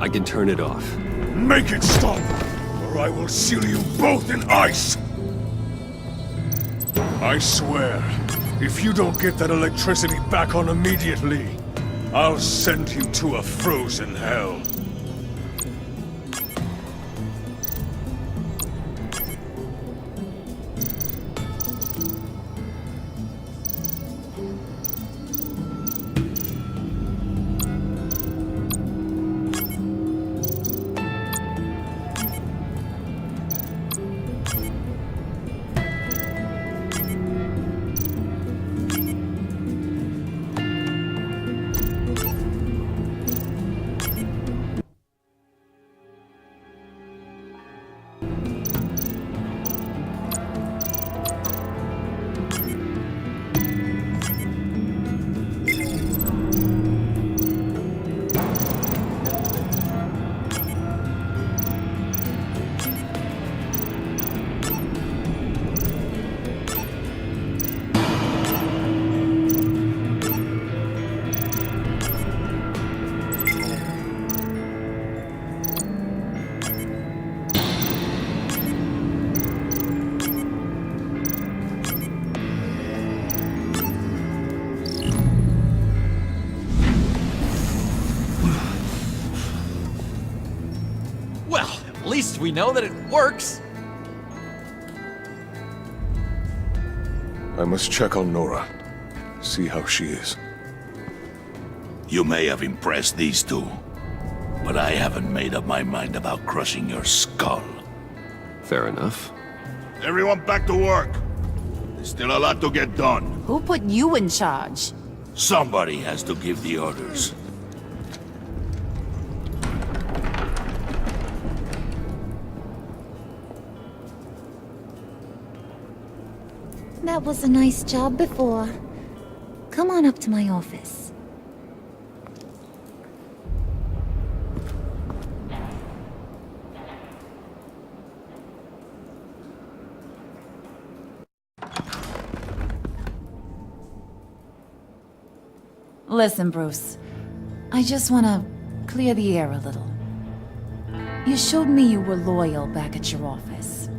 I can turn it off. Make it stop, or I will seal you both in ice! I swear, if you don't get that electricity back on immediately, I'll send you to a frozen hell. least we know that it works. I must check on Nora. See how she is. You may have impressed these two, but I haven't made up my mind about crushing your skull. Fair enough. Everyone back to work. There's still a lot to get done. Who put you in charge? Somebody has to give the orders. That was a nice job before. Come on up to my office. Listen, Bruce. I just want to clear the air a little. You showed me you were loyal back at your office.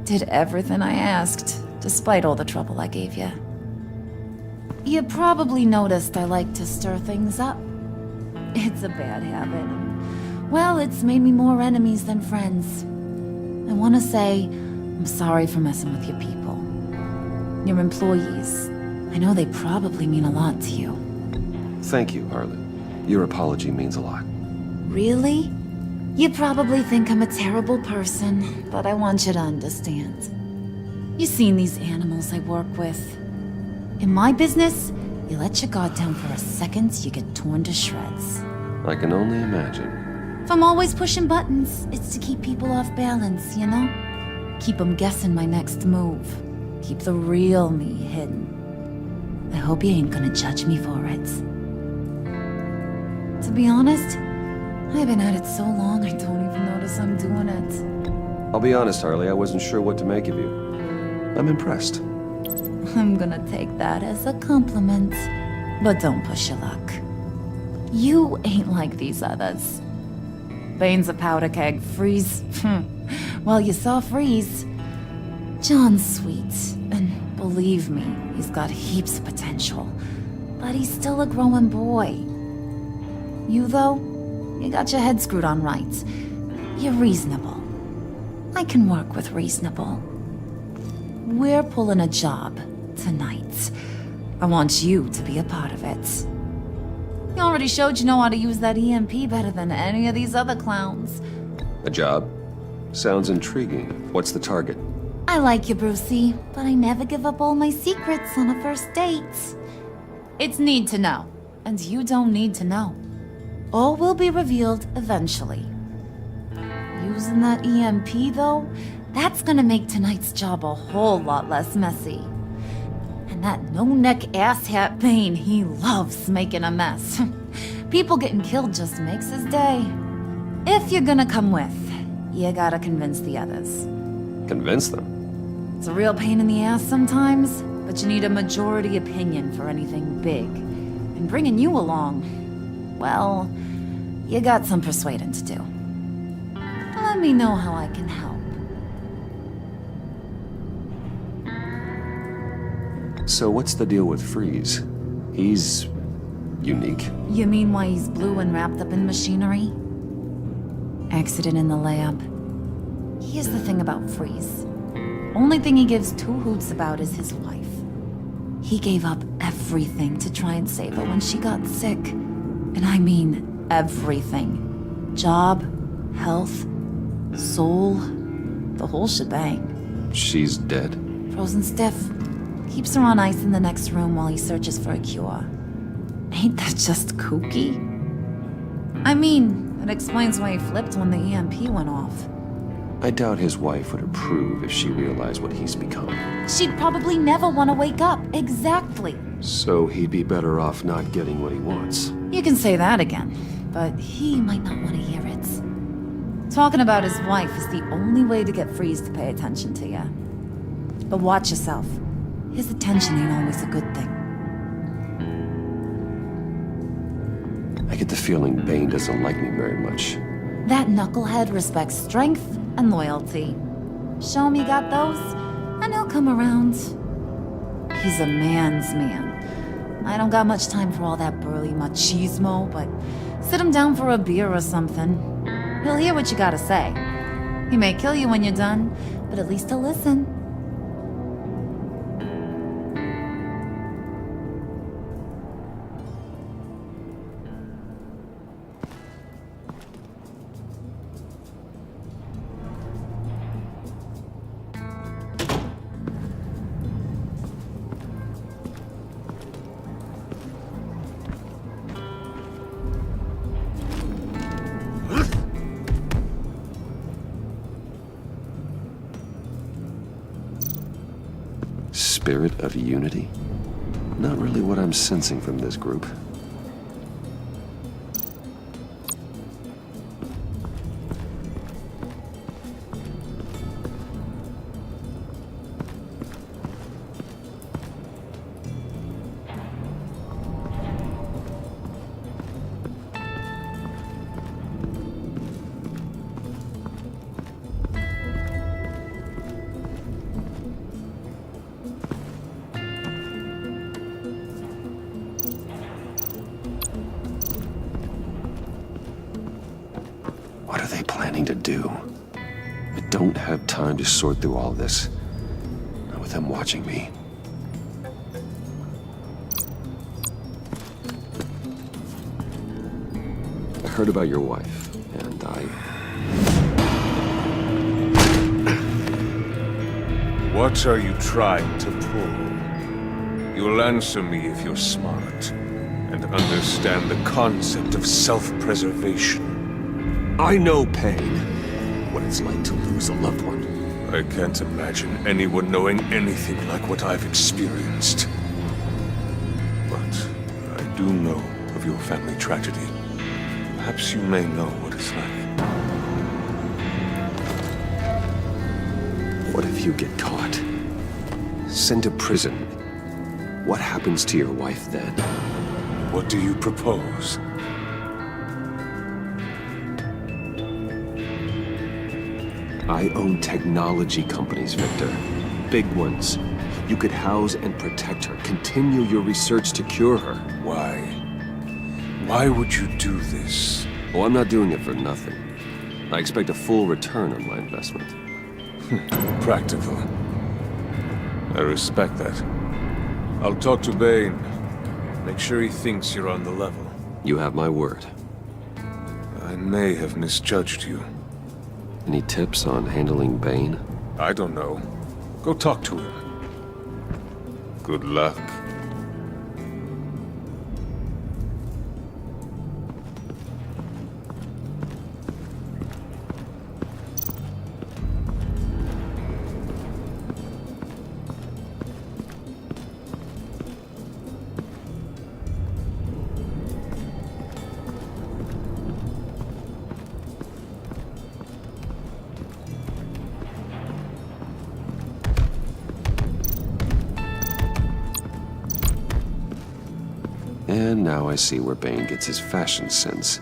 Did everything I asked, despite all the trouble I gave you. You probably noticed I like to stir things up. It's a bad habit. Well, it's made me more enemies than friends. I want to say I'm sorry for messing with your people. Your employees. I know they probably mean a lot to you. Thank you, Harley. Your apology means a lot. Really? You probably think I'm a terrible person, but I want you to understand. You've seen these animals I work with. In my business, you let your guard down for a second, you get torn to shreds. I can only imagine. If I'm always pushing buttons, it's to keep people off balance, you know? Keep them guessing my next move. Keep the real me hidden. I hope you ain't gonna judge me for it. To be honest, I've been at it so long I don't even notice I'm doing it. I'll be honest, Harley, I wasn't sure what to make of you. I'm impressed. I'm gonna take that as a compliment. But don't push your luck. You ain't like these others. Bane's a powder keg, Freeze. Well, you saw Freeze. John's sweet, and believe me, he's got heaps of potential. But he's still a growing boy. You, though, you got your head screwed on right. You're reasonable. I can work with reasonable. We're pulling a job tonight. I want you to be a part of it. You already showed you know how to use that EMP better than any of these other clowns. A job? Sounds intriguing. What's the target? I like you, Brucey, but I never give up all my secrets on a first date. It's need to know, and you don't need to know. All will be revealed eventually. Using that EMP, though, that's gonna make tonight's job a whole lot less messy. And that no-neck asshat Bane, he loves making a mess. People getting killed just makes his day. If you're gonna come with, you gotta convince the others. Convince them? It's a real pain in the ass sometimes, but you need a majority opinion for anything big. And bringing you along, well, you got some persuading to do. Let me know how I can help. So what's the deal with Freeze? He's unique. You mean why he's blue and wrapped up in machinery? Accident in the lab. Here's the thing about Freeze. Only thing he gives two hoots about is his wife. He gave up everything to try and save her when she got sick. And I mean everything. Job, health, soul, the whole shebang. She's dead? Frozen stiff. Keeps her on ice in the next room while he searches for a cure. Ain't that just kooky? I mean, it explains why he flipped when the EMP went off. I doubt his wife would approve if she realized what he's become. She'd probably never want to wake up. Exactly. So he'd be better off not getting what he wants. You can say that again, but he might not want to hear it. Talking about his wife is the only way to get Freeze to pay attention to you. But watch yourself. His attention ain't always a good thing. I get the feeling Bane doesn't like me very much. That knucklehead respects strength and loyalty. Show him you got those, and he'll come around. He's a man's man. I don't got much time for all that burly machismo, but sit him down for a beer or something. He'll hear what you gotta say. He may kill you when you're done, but at least he'll listen. Spirit of unity? Not really what I'm sensing from this group. What are they planning to do? I don't have time to sort through all this. Not with them watching me. I heard about your wife, and What are you trying to pull? You'll answer me if you're smart and understand the concept of self-preservation. I know pain. What it's like to lose a loved one. I can't imagine anyone knowing anything like what I've experienced. But I do know of your family tragedy. Perhaps you may know what it's like. What if you get caught? Sent to prison? What happens to your wife then? What do you propose? I own technology companies, Victor. Big ones. You could house and protect her. Continue your research to cure her. Why? Why would you do this? Oh, I'm not doing it for nothing. I expect a full return on my investment. Practical. I respect that. I'll talk to Bane. Make sure he thinks you're on the level. You have my word. I may have misjudged you. Any tips on handling Bane? I don't know. Go talk to him. Good luck. And now I see where Bane gets his fashion sense.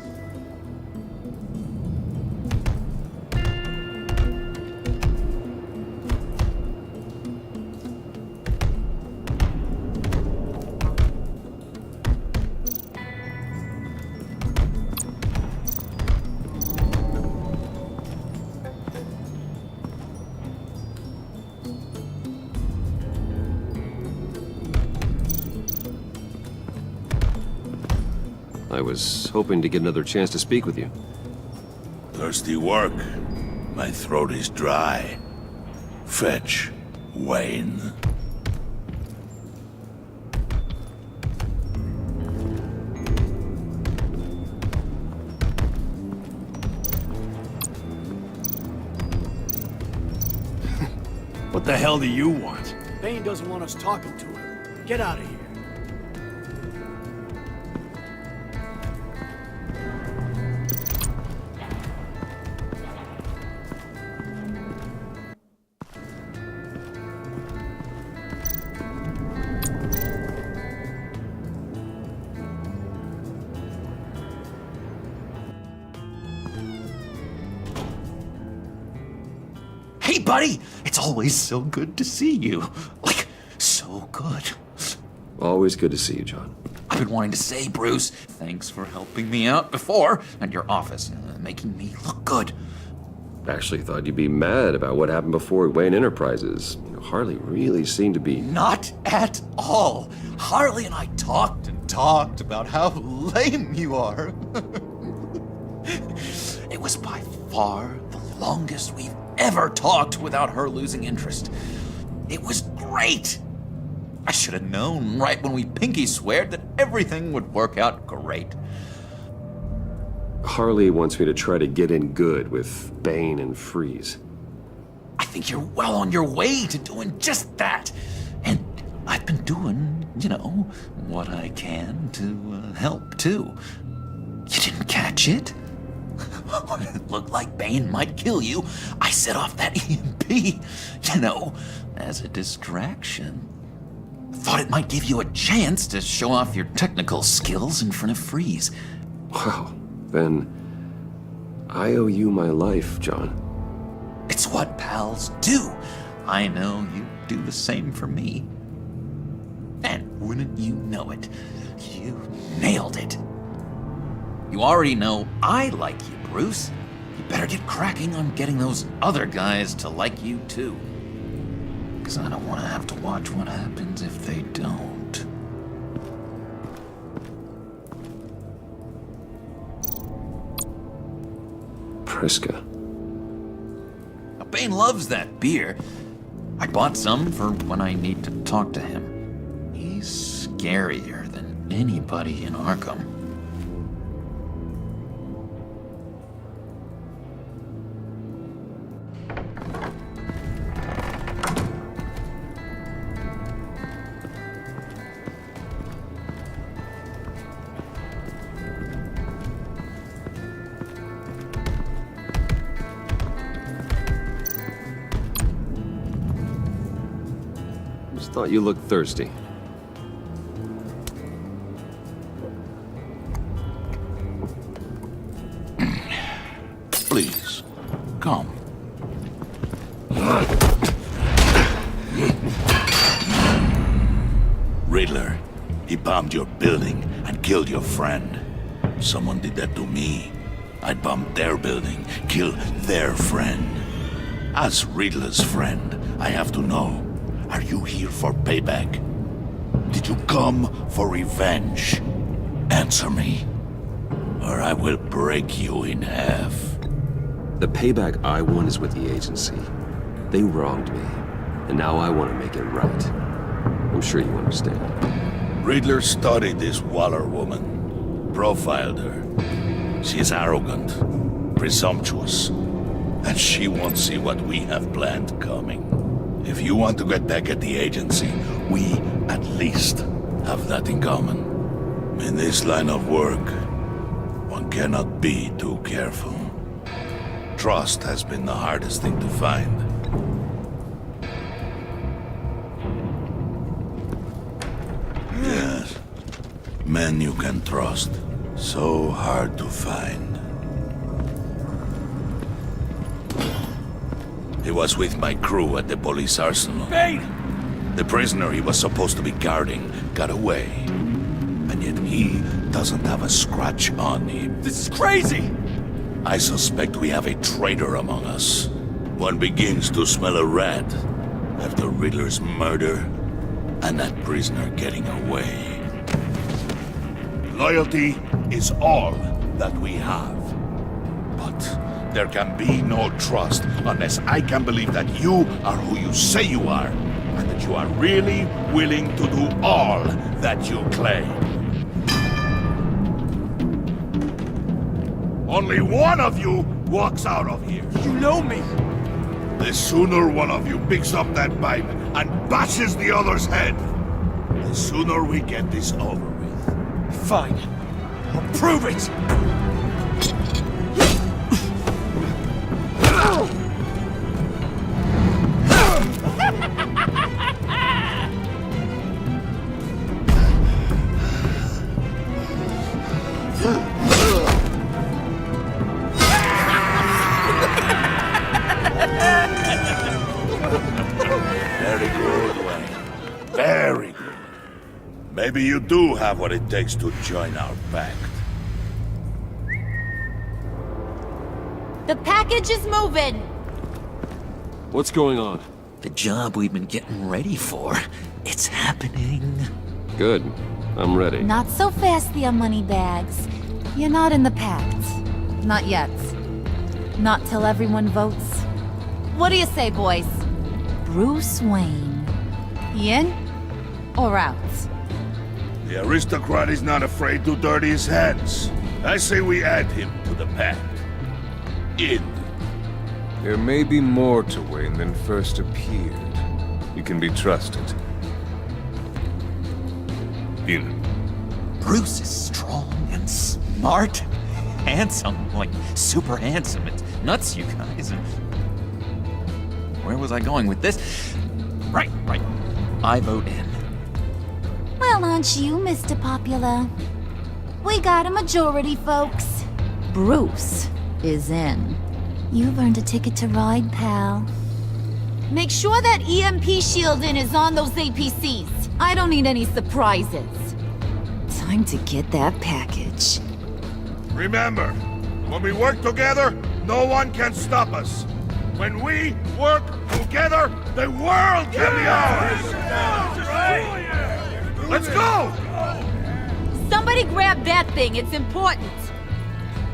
I was hoping to get another chance to speak with you. Thirsty work. My throat is dry. Fetch, Wayne. What the hell do you want? Bane doesn't want us talking to him. Get out of here. Hey, buddy! It's always so good to see you. Like, so good. Always good to see you, John. I've been wanting to say, Bruce, thanks for helping me out before, and your office, making me look good. Actually thought you'd be mad about what happened before Wayne Enterprises. Harley really seemed to be... Not at all. Harley and I talked and talked about how lame you are. It was by far the longest we've ever talked without her losing interest. It was great. I should have known right when we pinky sweared that everything would work out great. Harley wants me to try to get in good with Bane and Freeze. I think you're well on your way to doing just that. And I've been doing, what I can to help too. You didn't catch it? When it looked like Bane might kill you, I set off that EMP, as a distraction. Thought it might give you a chance to show off your technical skills in front of Freeze. Wow, then I owe you my life, John. It's what pals do. I know you do the same for me. And wouldn't you know it, you nailed it. You already know I like you, Bruce. You better get cracking on getting those other guys to like you too. Because I don't want to have to watch what happens if they don't. Priska. Bane loves that beer. I bought some for when I need to talk to him. He's scarier than anybody in Arkham. Thought you looked thirsty. Please, come. Riddler, he bombed your building and killed your friend. Someone did that to me. I'd bomb their building, kill their friend. As Riddler's friend, I have to know. Are you here for payback? Did you come for revenge? Answer me, or I will break you in half. The payback I want is with the agency. They wronged me, and now I want to make it right. I'm sure you understand. Riddler studied this Waller woman, profiled her. She is arrogant, presumptuous, and she won't see what we have planned coming. If you want to get back at the agency, we, at least, have that in common. In this line of work, one cannot be too careful. Trust has been the hardest thing to find. Yes. Men you can trust. So hard to find. He was with my crew at the police arsenal. Bane! The prisoner he was supposed to be guarding got away. And yet he doesn't have a scratch on him. This is crazy! I suspect we have a traitor among us. One begins to smell a rat after Riddler's murder and that prisoner getting away. Loyalty is all that we have. But there can be no trust unless I can believe that you are who you say you are, and that you are really willing to do all that you claim. Only one of you walks out of here. You know me! The sooner one of you picks up that pipe and bashes the other's head, the sooner we get this over with. Fine. I'll prove it! Very good, Wayne. Very good. Maybe you do have what it takes to join our pact. The package is moving! What's going on? The job we've been getting ready for. It's happening. Good. I'm ready. Not so fast, the Moneybags. You're not in the pact. Not yet. Not till everyone votes. What do you say, boys? Bruce Wayne. In or out? The aristocrat is not afraid to dirty his hands. I say we add him to the pact. In. There may be more to Wayne than first appeared. You can be trusted. In. Bruce is strong and smart, handsome, like super handsome. It's nuts, you guys. Where was I going with this? Right. I vote in. Well, aren't you, Mr. Popular? We got a majority, folks. Bruce is in. You've earned a ticket to ride, pal. Make sure that EMP shielding is on those APCs. I don't need any surprises. Time to get that package. Remember, when we work together, no one can stop us. When we work together, the world can be ours! Let's go! Somebody grab that thing, it's important.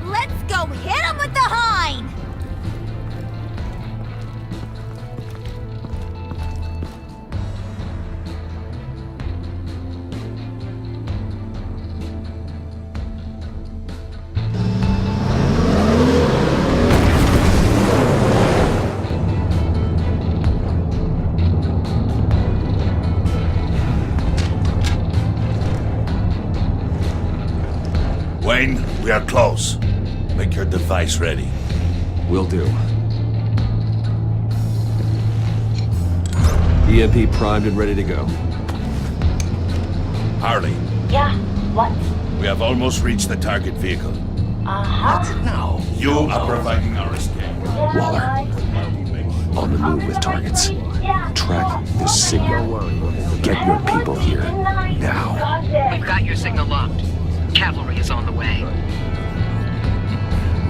Let's go hit him with the hind! Wayne, we are close. Make your device ready. Will do. EMP primed and ready to go. Harley, Yeah, what? we have almost reached the target vehicle. Uh-huh. Now, you are providing our escape. Waller. On the move with targets. Track the signal. Get your people here. Now. We've got your signal locked. Cavalry is on the way.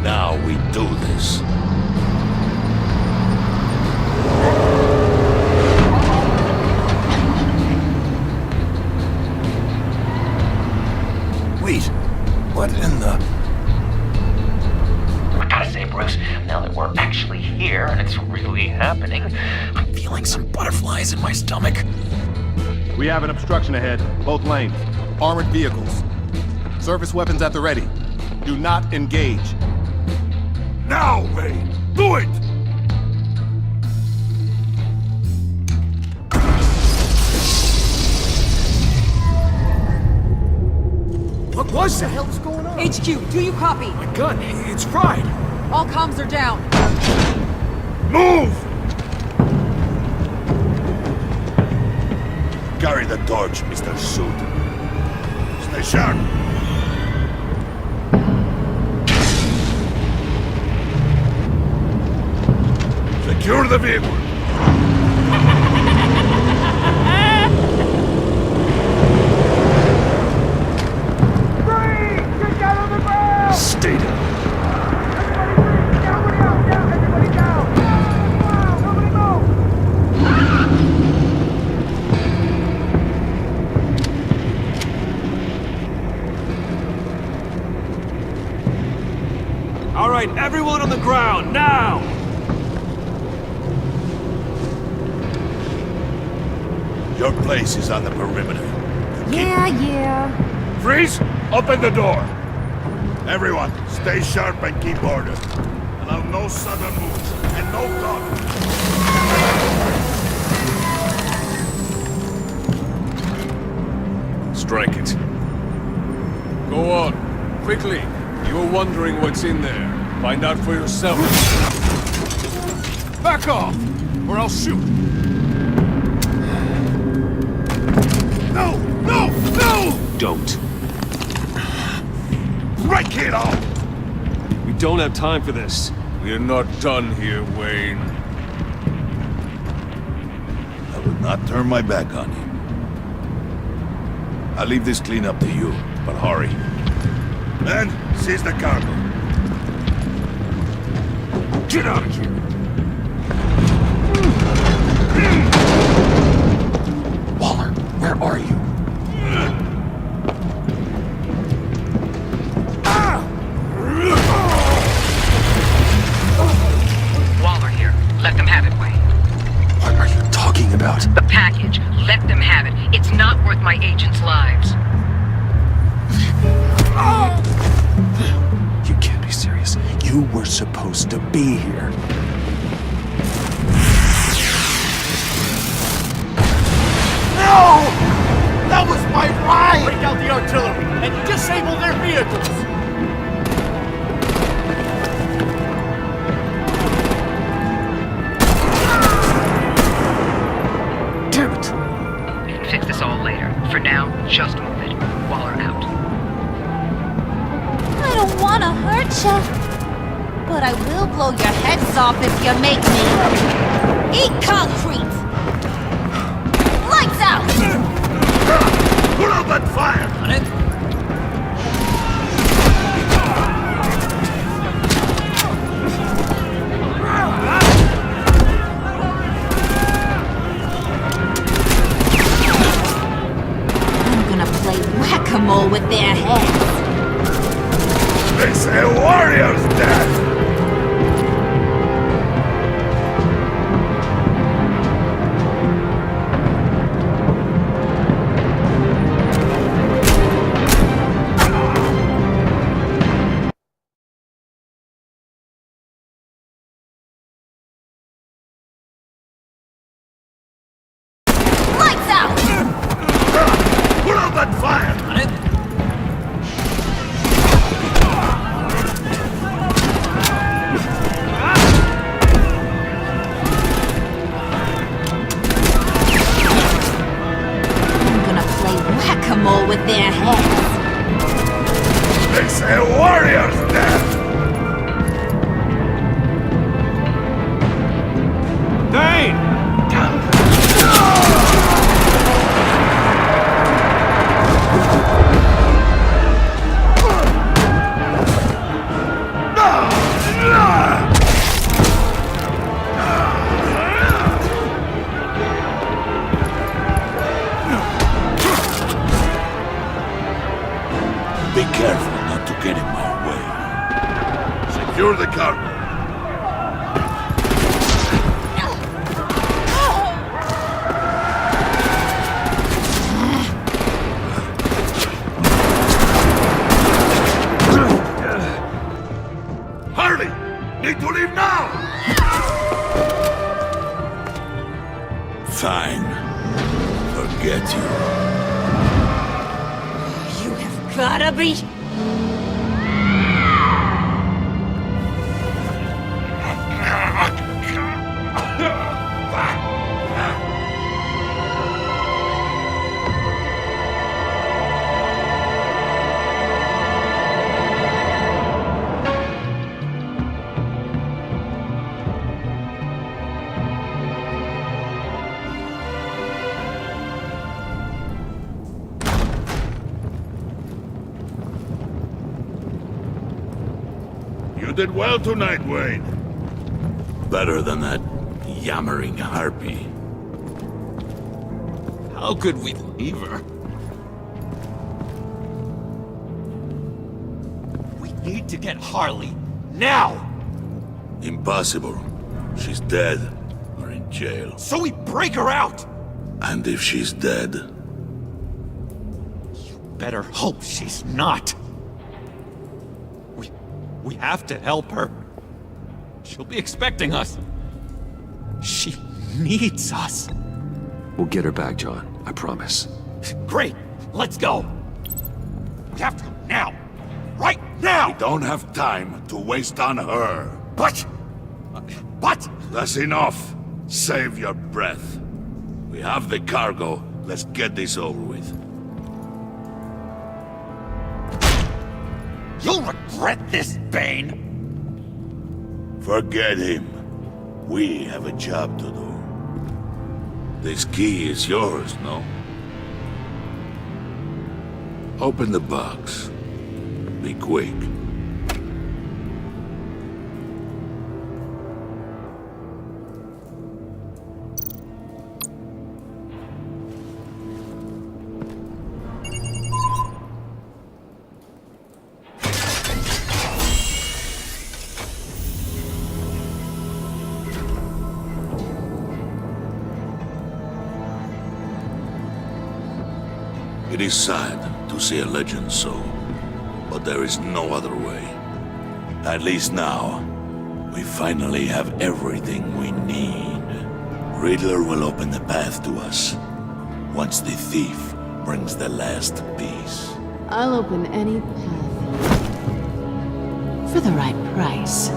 Now we do this. Wait, what in the... I gotta say, Bruce, now that we're actually here and it's really happening, I'm feeling some butterflies in my stomach. We have an obstruction ahead, both lanes. Armored vehicles. Service weapons at the ready. Do not engage. Now, Wayne! Do it! What was that? What the hell's going on? HQ, do you copy? My gun, it's fried. All comms are down. Move! Carry the torch, Mr. Suit. Stay sharp. Secure the vehicle. Stay down. All right, everyone on the ground, now! Your place is on the perimeter. Yeah. Freeze! Open the door! Everyone, stay sharp and keep order. Allow no sudden moves, and no talk. Strike it. Go on. Quickly. You were wondering what's in there. Find out for yourself. Back off, or I'll shoot! No! No! No! Don't. Right, kiddo! We don't have time for this. We're not done here, Wayne. I will not turn my back on you. I'll leave this clean up to you, but hurry. Men, seize the cargo. Get out of here! Waller, where are you? Waller here. Let them have it, Wayne. What are you talking about? The package. Let them have it. It's not worth my agents' lives. You can't be serious. You were supposed to be here. No! That was my ride! Break out the artillery and disable their vehicles! Damn it! We can fix this all later. For now, just move it. Waller out. I don't want to hurt ya, but I will blow your heads off if you make me. Eat concrete! Lights out! Put out that fire! On it? I'm gonna play whack-a-mole with their heads. It's a warrior's death! Lights out! Put out that fire! On it? I'm gonna play whack-a-mole with their heads. It's a warrior's death! Dane! Be careful not to get in my way. Secure the cargo. Hurry! Need to leave now! Fine. Forget you. You have gotta be... You did well tonight, Wayne. Better than that yammering harpy. How could we leave her? We need to get Harley, now! Impossible. She's dead or in jail. So we break her out! And if she's dead, Better hope she's not. We have to help her. She'll be expecting us. She needs us. We'll get her back, John. I promise. Great. Let's go. We have to now. Right now! we don't have time to waste on her. But... That's enough. Save your breath. We have the cargo. Let's get this over with. You'll regret this, Bane! Forget him. We have a job to do. This key is yours, no? Open the box. Be quick. It is sad to see a legend so, but there is no other way. At least now, we finally have everything we need. Riddler will open the path to us, once the thief brings the last piece. I'll open any path. For the right price.